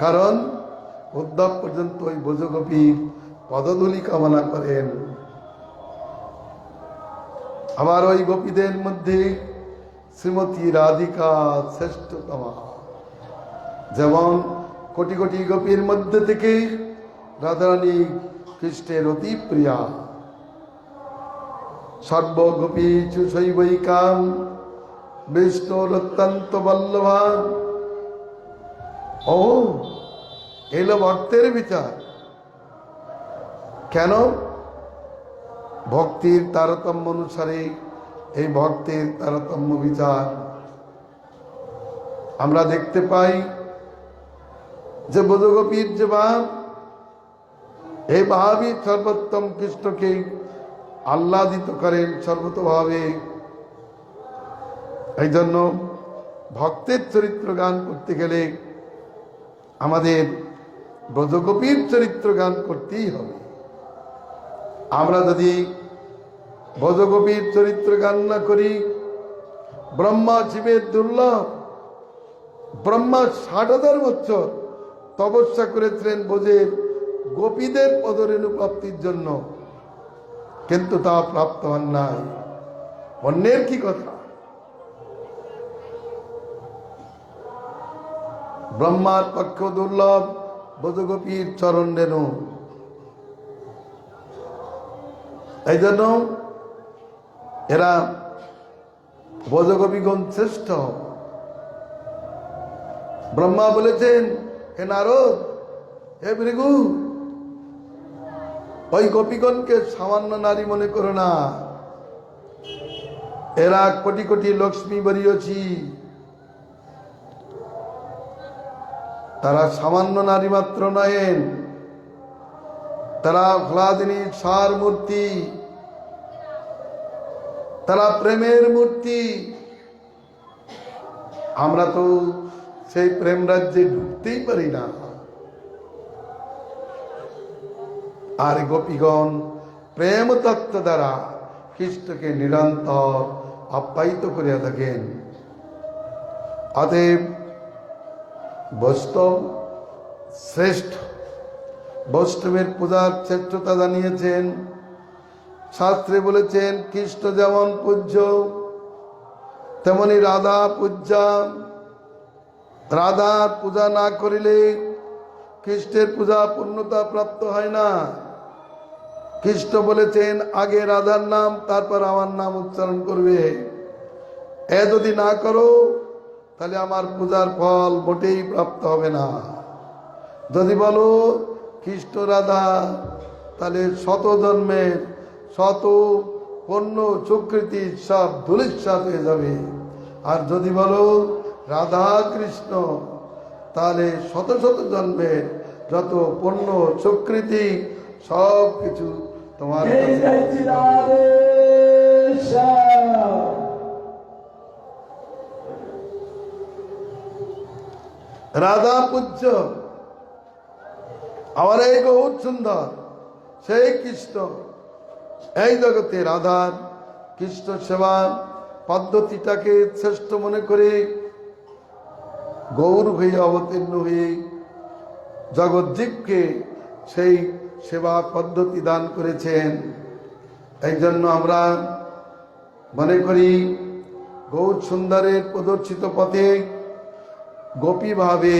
কারণ উদ্ধব পর্যন্ত ওই ব্রজগোপীর পদধূলি কামনা করেন। আবার ওই গোপীদের মধ্যে শ্রীমতী রাধিকা শ্রেষ্ঠতমা। যেমন কোটি কোটি গোপীর মধ্যে থেকে রাধারানী কৃষ্ণের অতি প্রিয়া। সর্বগোপীষু শৈবৈকাম বিষ্ণুর অত্যন্ত বল্লভা। ও এলো ভক্তের বিচার। কেন? ভক্তির তারতম্য অনুসারে এই ভক্তির তারতম্য বিচার আমরা দেখতে পাই যে ব্রজগোপীর যে ভাব, এই ভাবই সর্বোত্তম কৃষ্ণকে আহ্লাদিত করেন সর্বতভাবে। এই জন্য ভক্তের চরিত্র গান করতে গেলে আমাদের ব্রজগোপীর চরিত্র গান করতেই হবে। আমরা যদি ব্রজগোপীর চরিত্র গান না করি, ব্রহ্মা শিবের দুর্লভ, ব্রহ্মা 60,000 বছর তপস্যা করেছিলেন ব্রজের গোপীদের পদরেণু প্রাপ্তির জন্য, কিন্তু তা প্রাপ্ত হন নাই। অন্যের কি কথা? ব্রহ্মার পক্ষ দুর্লভ ব্রজগোপীর চরণ রেণু। এই জন্য এরা ব্রজগোপীগণ শ্রেষ্ঠ। ব্রহ্মা বলেছেন, হে নারদ, হে ভৃগু, ওই গোপীগণকে সামান্য নারী মনে করো না। এরা কোটি কোটি লক্ষ্মী বরিয়ছি, তারা সামান্য নারী মাত্র নয়েন, তারা ফলাদিনীর সার মূর্তি, তারা প্রেমের মূর্তি। আমরা তো সেই প্রেম রাজ্যে ঢুকতেই পারি না। আর গোপীগণ প্রেম তত্ত্ব দ্বারা কৃষ্ণকে নিরন্তর আপ্যায়িত করিয়া থাকেন। অতএব বৈষ্ণব শ্রেষ্ঠ। বৈষ্ণবের পূজার শ্রেষ্ঠতা জানিয়েছেন। শাস্ত্রে বলেছেন, কৃষ্ণ যেমন পূজ্য তেমনি রাধা পূজ্যা। রাধার পূজা না করিলে কৃষ্ণের পূজা পূর্ণতা প্রাপ্ত হয় না। কৃষ্ণ বলেছেন, আগে রাধার নাম তারপর আমার নাম উচ্চারণ করবে। এ যদি না করো তাহলে আমার পূজার ফল মোটেই প্রাপ্ত হবে না। যদি বলো কৃষ্ণ রাধা, তাহলে শত জন্মের শত পণ্য সুকৃতি সব ধূলিসাৎ হয়ে যাবে। আর যদি বলো রাধা কৃষ্ণ, তাহলে শত শত জন্মের যত পণ্য সুকৃতি সব কিছু তোমার রাধা পূজ্য। আমার এই বহুত সুন্দর সেই কৃষ্ণ। এই জগতে রাধার কৃষ্ণ সেবা পদ্ধতিটাকে শ্রেষ্ঠ মনে করে গৌর হয়ে অবতীর্ণ হয়ে জগজ্জীবকে সেই সেবা পদ্ধতি দান করেছেন। এই জন্য আমরা মনে করি গৌর সুন্দরের প্রদর্শিত পথে গোপীভাবে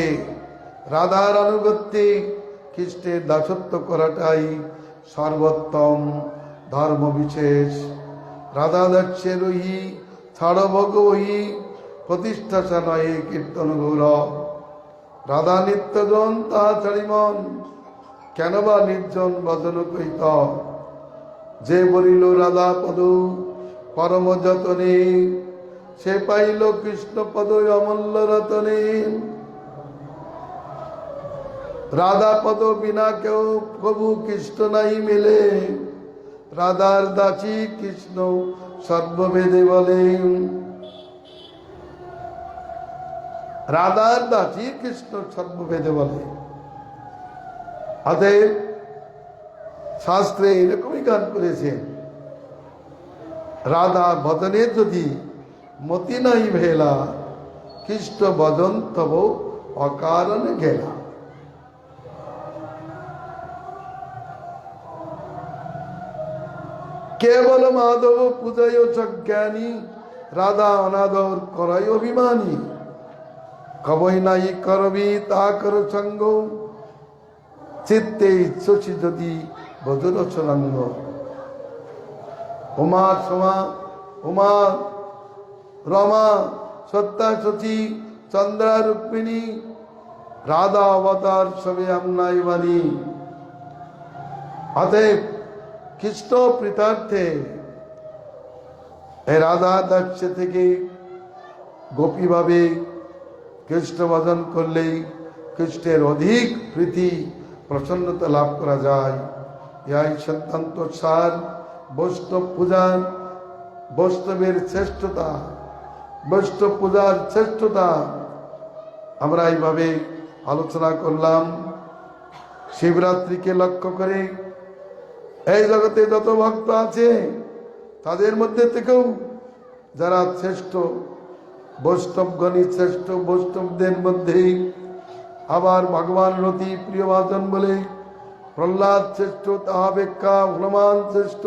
রাধার আনুগত্যে খ্রিস্টের দাসত্ব করাটাই সর্বোত্তম ধর্ম বিশেষ। রাধা দাস্যের ওহি ছাড় ভোগ ওহি প্রতিষ্ঠা নয় কীর্তন গৌরব। রাধা নিত্যজন তাহা ছাড়িমন কেন বা নির্জন বদন কইত। যে বলিল রাধা পদ পরম যতনে, সে পাইল কৃষ্ণ পদ অমূল্য রতনে। রাধা পদ বিনা কেউ প্রভু কৃষ্ণ নাই মিলে, রাধার দাসী কৃষ্ণ সর্বভেদে বলে। রাধার দাসী কৃষ্ণ সর্বভেদে বলে। অতএব শাস্ত্রে এরকমই গান করেছেন, রাধা বদনে যদি মতি নাই ভেলা, কৃষ্ণ বদন তব অকারণে গেলা। কেবল মাধব পূজয় সজ্ঞানী, রাধা অনাদর করাই অভিমানী। কবই নাই করবি তা কর সঙ্গ, চিত্তে ইচ্ছসি যদি বদরচনাঙ্গ। উমা সমা উমা রমা সত্তা সচি চন্দ্রা রুক্মিণী রাধা অবতার সবে আমনাই বাণী। অতএব কৃষ্ণ প্রীতার্থে এই রাধা দাস্য থেকে গোপীভাবে কৃষ্ণ ভজন করলেই কৃষ্ণের অধিক প্রীতি প্রসন্নতা লাভ করা যায়। ইহাই সিদ্ধান্ত সার বৈষ্ণব পূজার, বৈষ্ণবের শ্রেষ্ঠতা, বৈষ্ণব পূজার শ্রেষ্ঠতা আমরা এইভাবে আলোচনা করলাম। শিবরাত্রিকে লক্ষ্য করে এই জগতে যত ভক্ত আছে তাদের মধ্যে থেকেও যারা শ্রেষ্ঠ বৈষ্ণবগণই শ্রেষ্ঠ, বৈষ্ণবদের মধ্যেই আবার ভগবান রতি প্রিয়ভাজন বলে প্রহ্লাদ শ্রেষ্ঠ, তাহাপেক্ষা হনুমান শ্রেষ্ঠ,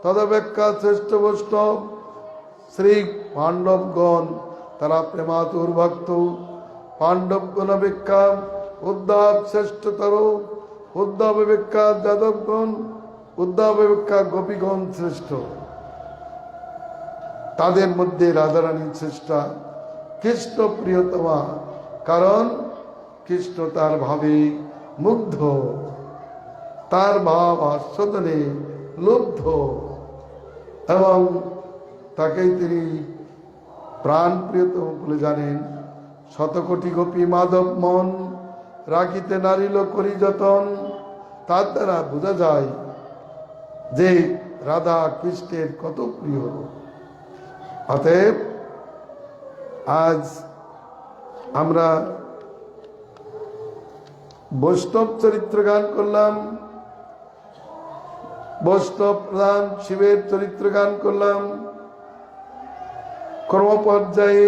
তদপেক্ষা শ্রেষ্ঠ বৈষ্ণব শ্রী পাণ্ডবগণ, তারা প্রেমাতুর ভক্ত। পাণ্ডবগণ অপেক্ষা উদ্ধব শ্রেষ্ঠতর, উদ্ধব অপেক্ষা যাদবগণ, উদ্ধব অপেক্ষা গোপীগণ শ্রেষ্ঠ। তাদের মধ্যে রাধারানী শ্রেষ্ঠা, কৃষ্ণ প্রিয়তমা, কারণ কৃষ্ণ তার ভাবে মুগ্ধ, তার ভাব আস্বাদনে লুব্ধ এবং তাকেই তিনি প্রাণ প্রিয়তম বলে জানেন। শতকোটি গোপী মাধব মন রাখিতে নারিল করি যতন। তার দ্বারা বোঝা যায় যে রাধা কৃষ্ণের কত প্রিয়। অতএব আজ আমরা বৈষ্ণব চরিত্র গান করলাম, বৈষ্ণব প্রধান শিবের চরিত্র গান করলাম, ক্রমপর্যায়ে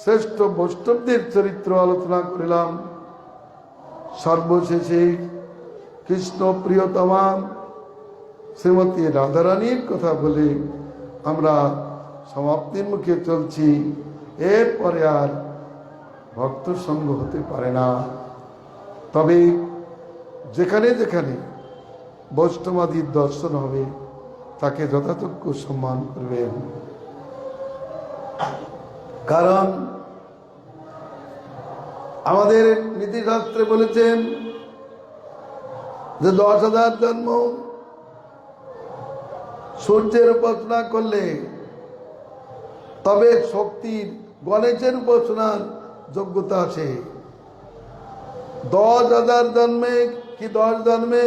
শ্রেষ্ঠ বৈষ্ণবদের চরিত্র আলোচনা করলাম, সর্বশেষে কৃষ্ণ প্রিয়তমা শ্রীমতী রাধারানীর কথা বলে আমরা সমাপ্তির মুখে চলছি। এরপরে আর ভক্ত সঙ্গ হতে পারে না। তবে যেখানে যেখানে বৈষ্ণবাদীর দর্শন হবে তাকে যথাযোগ্য সম্মান করবেন, কারণ আমাদের নীতিশাস্ত্রে বলেছেন যে 10,000 জন্ম সূর্যের উপাসনা করলে তবে শক্তির গণেশের উপাসনার যোগ্যতা আছে। 10,000 জন্মে কি 10 জন্মে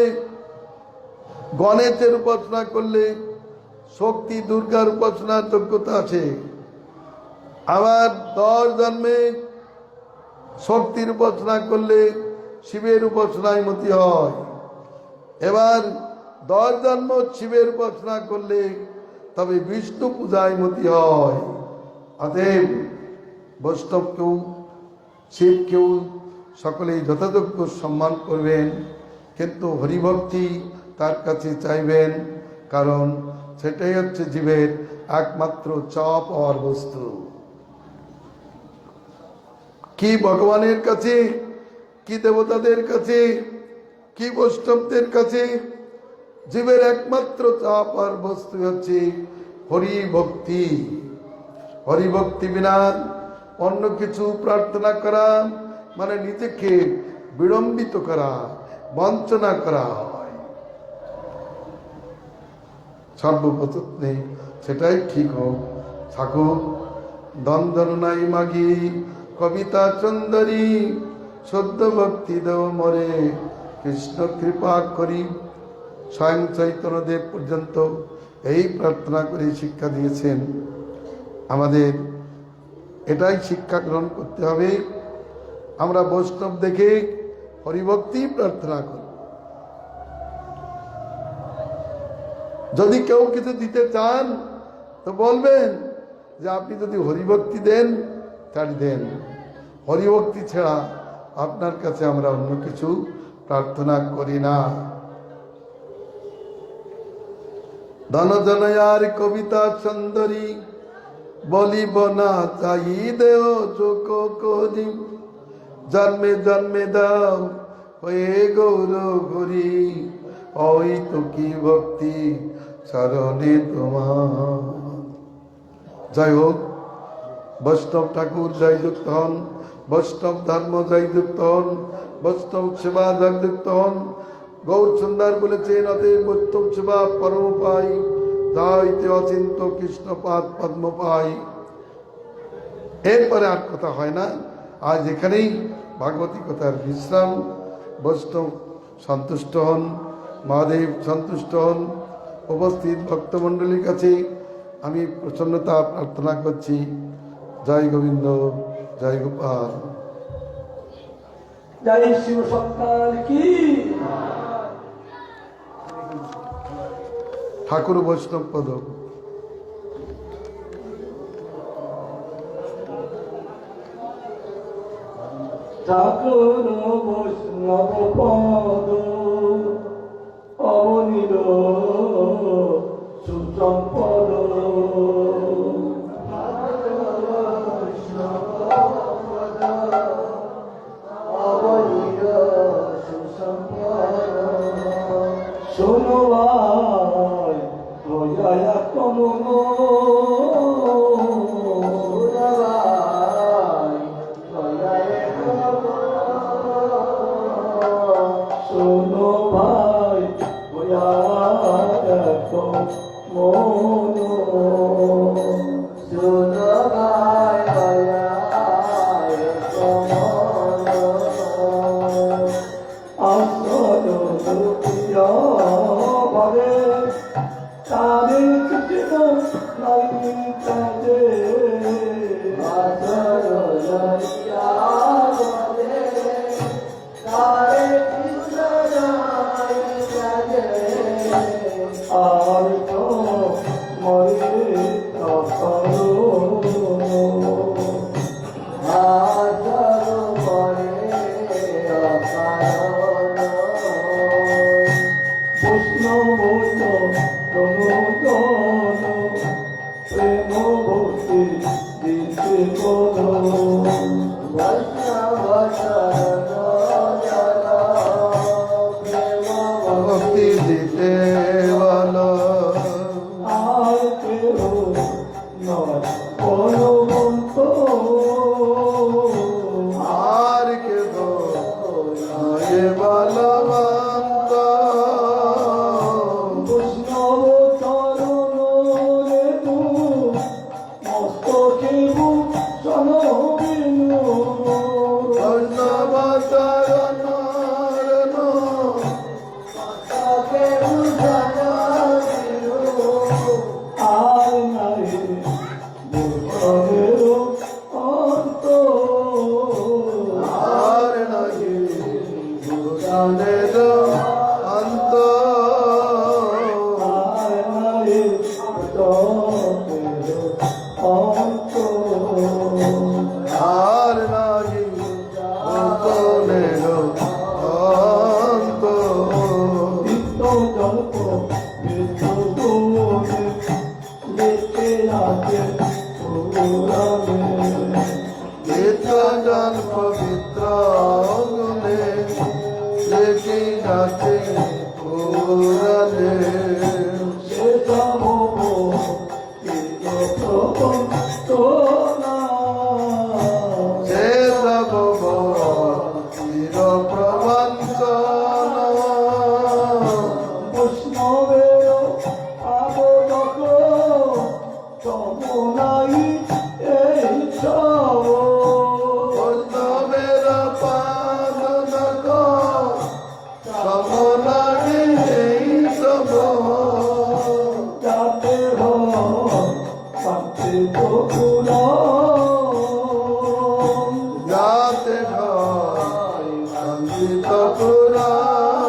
গণেশের উপাসনা করলে শক্তি দুর্গার উপাসনার যোগ্যতা আছে। আবার 10 জন্মে শক্তির উপাসনা করলে শিবের উপাসনায় মতি হয়। এবার 10 জন্ম শিবের উপাসনা করলে তবে বিষ্ণু পূজায় মতি হয়। অতএব বৈষ্ণবকেও শিবকেও সকলেই যথাযোগ্য সম্মান করবেন, কিন্তু হরিভক্তি তার কাছে চাইবেন, কারণ সেটাই হচ্ছে জীবের একমাত্র চাওয়া পাওয়ার বস্তু। কি ভগবানের কাছে, কি দেবতাদের কাছে, কি বৈষ্ণবদের কাছে জীবের একমাত্র চাওয়া পাওয়ার বস্তু হচ্ছে হরিভক্তি। হরিভক্তি বিনা অন্য কিছু প্রার্থনা করা মানে নিজেকে বিড়ম্বিত করা, বঞ্চনা করা হয়। সর্বপ্রযত্নে সেটাই ঠিক হোক থাকুক। দ্বন্দ্ব নাই মাগি কবিতা সুন্দরী, সদ্য ভক্তি দেও মরে কৃষ্ণ কৃপা করি। স্বয়ং চৈতন্যদেব পর্যন্ত এই প্রার্থনা করে শিক্ষা দিয়েছেন। আমাদের এটাই শিক্ষা গ্রহণ করতে হবে। আমরা বৈষ্ণব দেখে হরিভক্তি প্রার্থনা করি। যদি কেউ কিছু দিতে চান তো বলবেন যে আপনি যদি হরিভক্তি দেন তাই দেন, হরিভক্তি ছাড়া আপনার কাছে আমরা অন্য কিছু প্রার্থনা করি না। ধনজনয়ার কবিতা সুন্দরী বলিব না চাই দেও চোখ করি। জন্মে জন্মে দাও হয়ে গৌর ঘুরি, ওই তো কি ভক্তি চরণে তোমার। যাই হোক, বৈষ্ণব ঠাকুর জয়যুক্ত হন, বৈষ্ণব ধর্ম জয়যুক্ত হন, বৈষ্ণব সেবা জয়যুক্ত হন। গৌর সুন্দর বলেছেন, অতএব বৈষ্ণব সেবা পরম পাই, যাইতে অচিন্ত কৃষ্ণপাদ পদ্ম পাই। এরপরে আর কথা হয় না। আজ এখানেই ভাগবতী কথার বিশ্রাম। বৈষ্ণব সন্তুষ্ট হন, মহাদেব সন্তুষ্ট হন। উপস্থিত ভক্তমণ্ডলীর কাছে আমি প্রসন্নতা প্রার্থনা করছি। জয় গোবিন্দ, জয় গোপাল, জয় শিব সরকার কি। ঠাকুর বৈষ্ণব পদ। ঠাকুর বৈষ্ণব পদ অনিল সুসম্পদ। শোনো ভাই দয়া কমন, শোনো ভাই দয়া কমন, শোনো ভাই দয়া কমন। আসল দুঃখিয়া ভাবে তাদের কৃষ্ণ নাই কাজে, আসল দুঃখিয়া ভাবে তাদের কৃষ্ণ নাই কাজে। আর তো মরে তখনো আজর পরে অকারণ। বৈষ্ণব প্রণোদন প্রেম ভক্তি দিতে বল, বৈষ্ণব প্রেম ভক্তি দিতে বলো। আর কেহ নয় বলবন্ত, আর কে গো নয় বলবন্ত। বৈষ্ণব চরণ রেণু মস্তকে ভূষণ বিনু, বৈষ্ণব চরণ রেণু মস্তকে ভূষণ বিনু। আর নাই ভূষণের অন্ত, আর নাহি ভূষণের অন্ত। আর নাই ভূষণের অন্ত। আর নাহি ভূষণের অন্ত। নিত্য জল্প নিত্য দোষে লেখে আছে পুরাণে, নিত্য জন পবিত্র গুণে লেখি যাচ্ছে পুরাণে। সে সব প্রপঞ্চ না, সে সব চির প্রবঞ্চন। বৈষ্ণবের আবদক তমনাই এই সব, বৈষ্ণবের পাদনক সমনাগে এই সব। যাতে শান্তি প্রকুল, যাতে হয় সঞ্চিত পুরাণ।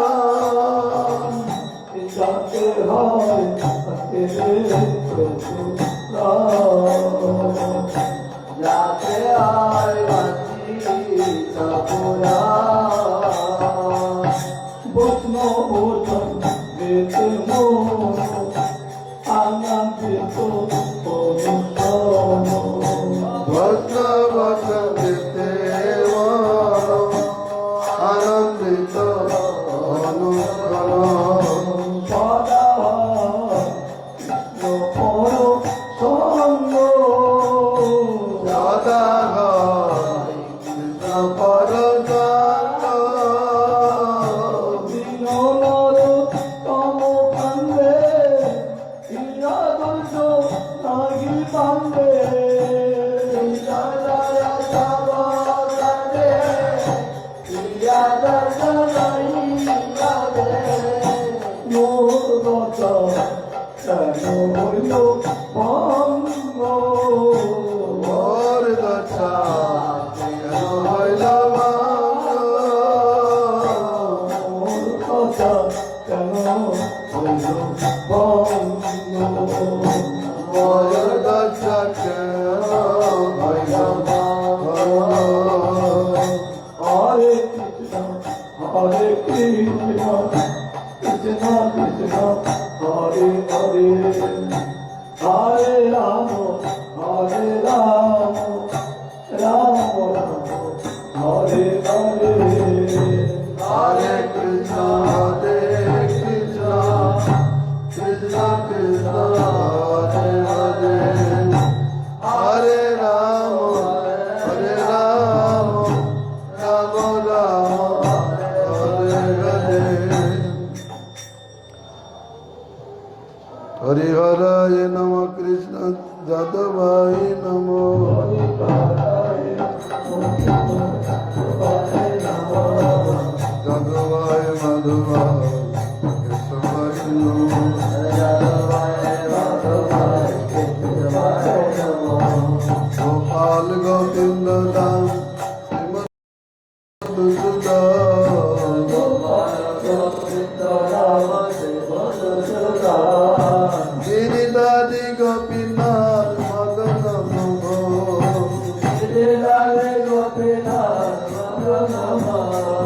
যাতে হয় শান্তি প্রকুল, যাতে হয় বাঞ্ছিত পুরাণ। বৈষ্ণব বেতে মন আনন্দিত অনুসরণ, ভক্ত ভক্ত আনন্দিত রাধা জানাইয়া রে মোর দশা কেন হইল ভঙ্গ মোর দশা কেন হইল ভঙ্গ মোর দশা কেন হইল ভঙ্গ মোর দশা কেন হইল ভঙ্গ Hare Krishna, Krishna Krishna, Hare Hare, Hare Rama, Hare Rama, Rama Rama, Hare Hare. Hare Krishna, Krishna Krishna, Hare Hare, Hare Rama, Hare Rama, Rama Rama, Hare Hare. Hare Hare Namo Krishna Jadavai Namo. Jadavai Madhavai Kesavai Namo. Gopal Govinda Dam Srimad Giridhari Gopinath Madana Moho. Hare Gopinath, Madana Moho.